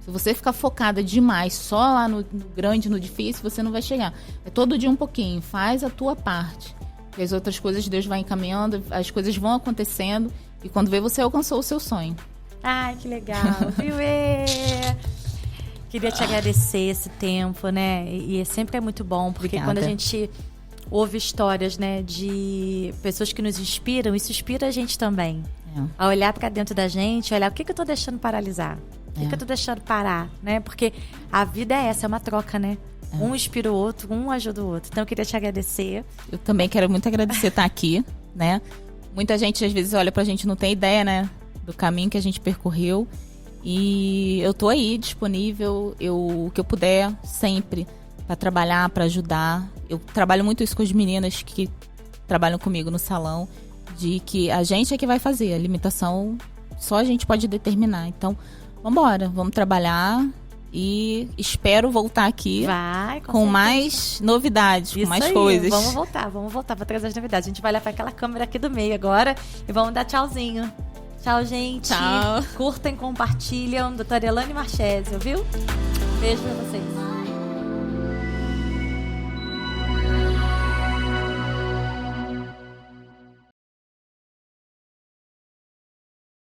Se você ficar focada demais só lá no grande, no difícil, você não vai chegar. É todo dia um pouquinho, faz a tua parte. E as outras coisas Deus vai encaminhando, as coisas vão acontecendo, e quando vê, você alcançou o seu sonho. Ai, que legal, viu? Queria te agradecer esse tempo, né? E sempre é muito bom, porque Obrigada. Quando a gente ouve histórias, né, de pessoas que nos inspiram, isso inspira a gente também. A olhar pra dentro da gente, olhar o que eu tô deixando paralisar, o que eu tô deixando parar, né? Porque a vida é essa, é uma troca, né? Um inspira o outro, um ajuda o outro. Então eu queria te agradecer. Eu também quero muito agradecer estar aqui, né? Muita gente às vezes olha pra gente e não tem ideia, né, do caminho que a gente percorreu. E eu tô aí disponível, o que eu puder sempre para trabalhar, para ajudar. Eu trabalho muito isso com as meninas que trabalham comigo no salão, de que a gente é que vai fazer, a limitação só a gente pode determinar. Então, vambora, vamos trabalhar e espero voltar aqui com mais novidades, com mais coisas. Vamos voltar, vou trazer as novidades. A gente vai olhar para aquela câmera aqui do meio agora e vamos dar tchauzinho. Tchau, gente. Tchau. Curtem, compartilham. Doutora Elaine Marchesio, viu? Beijo pra vocês.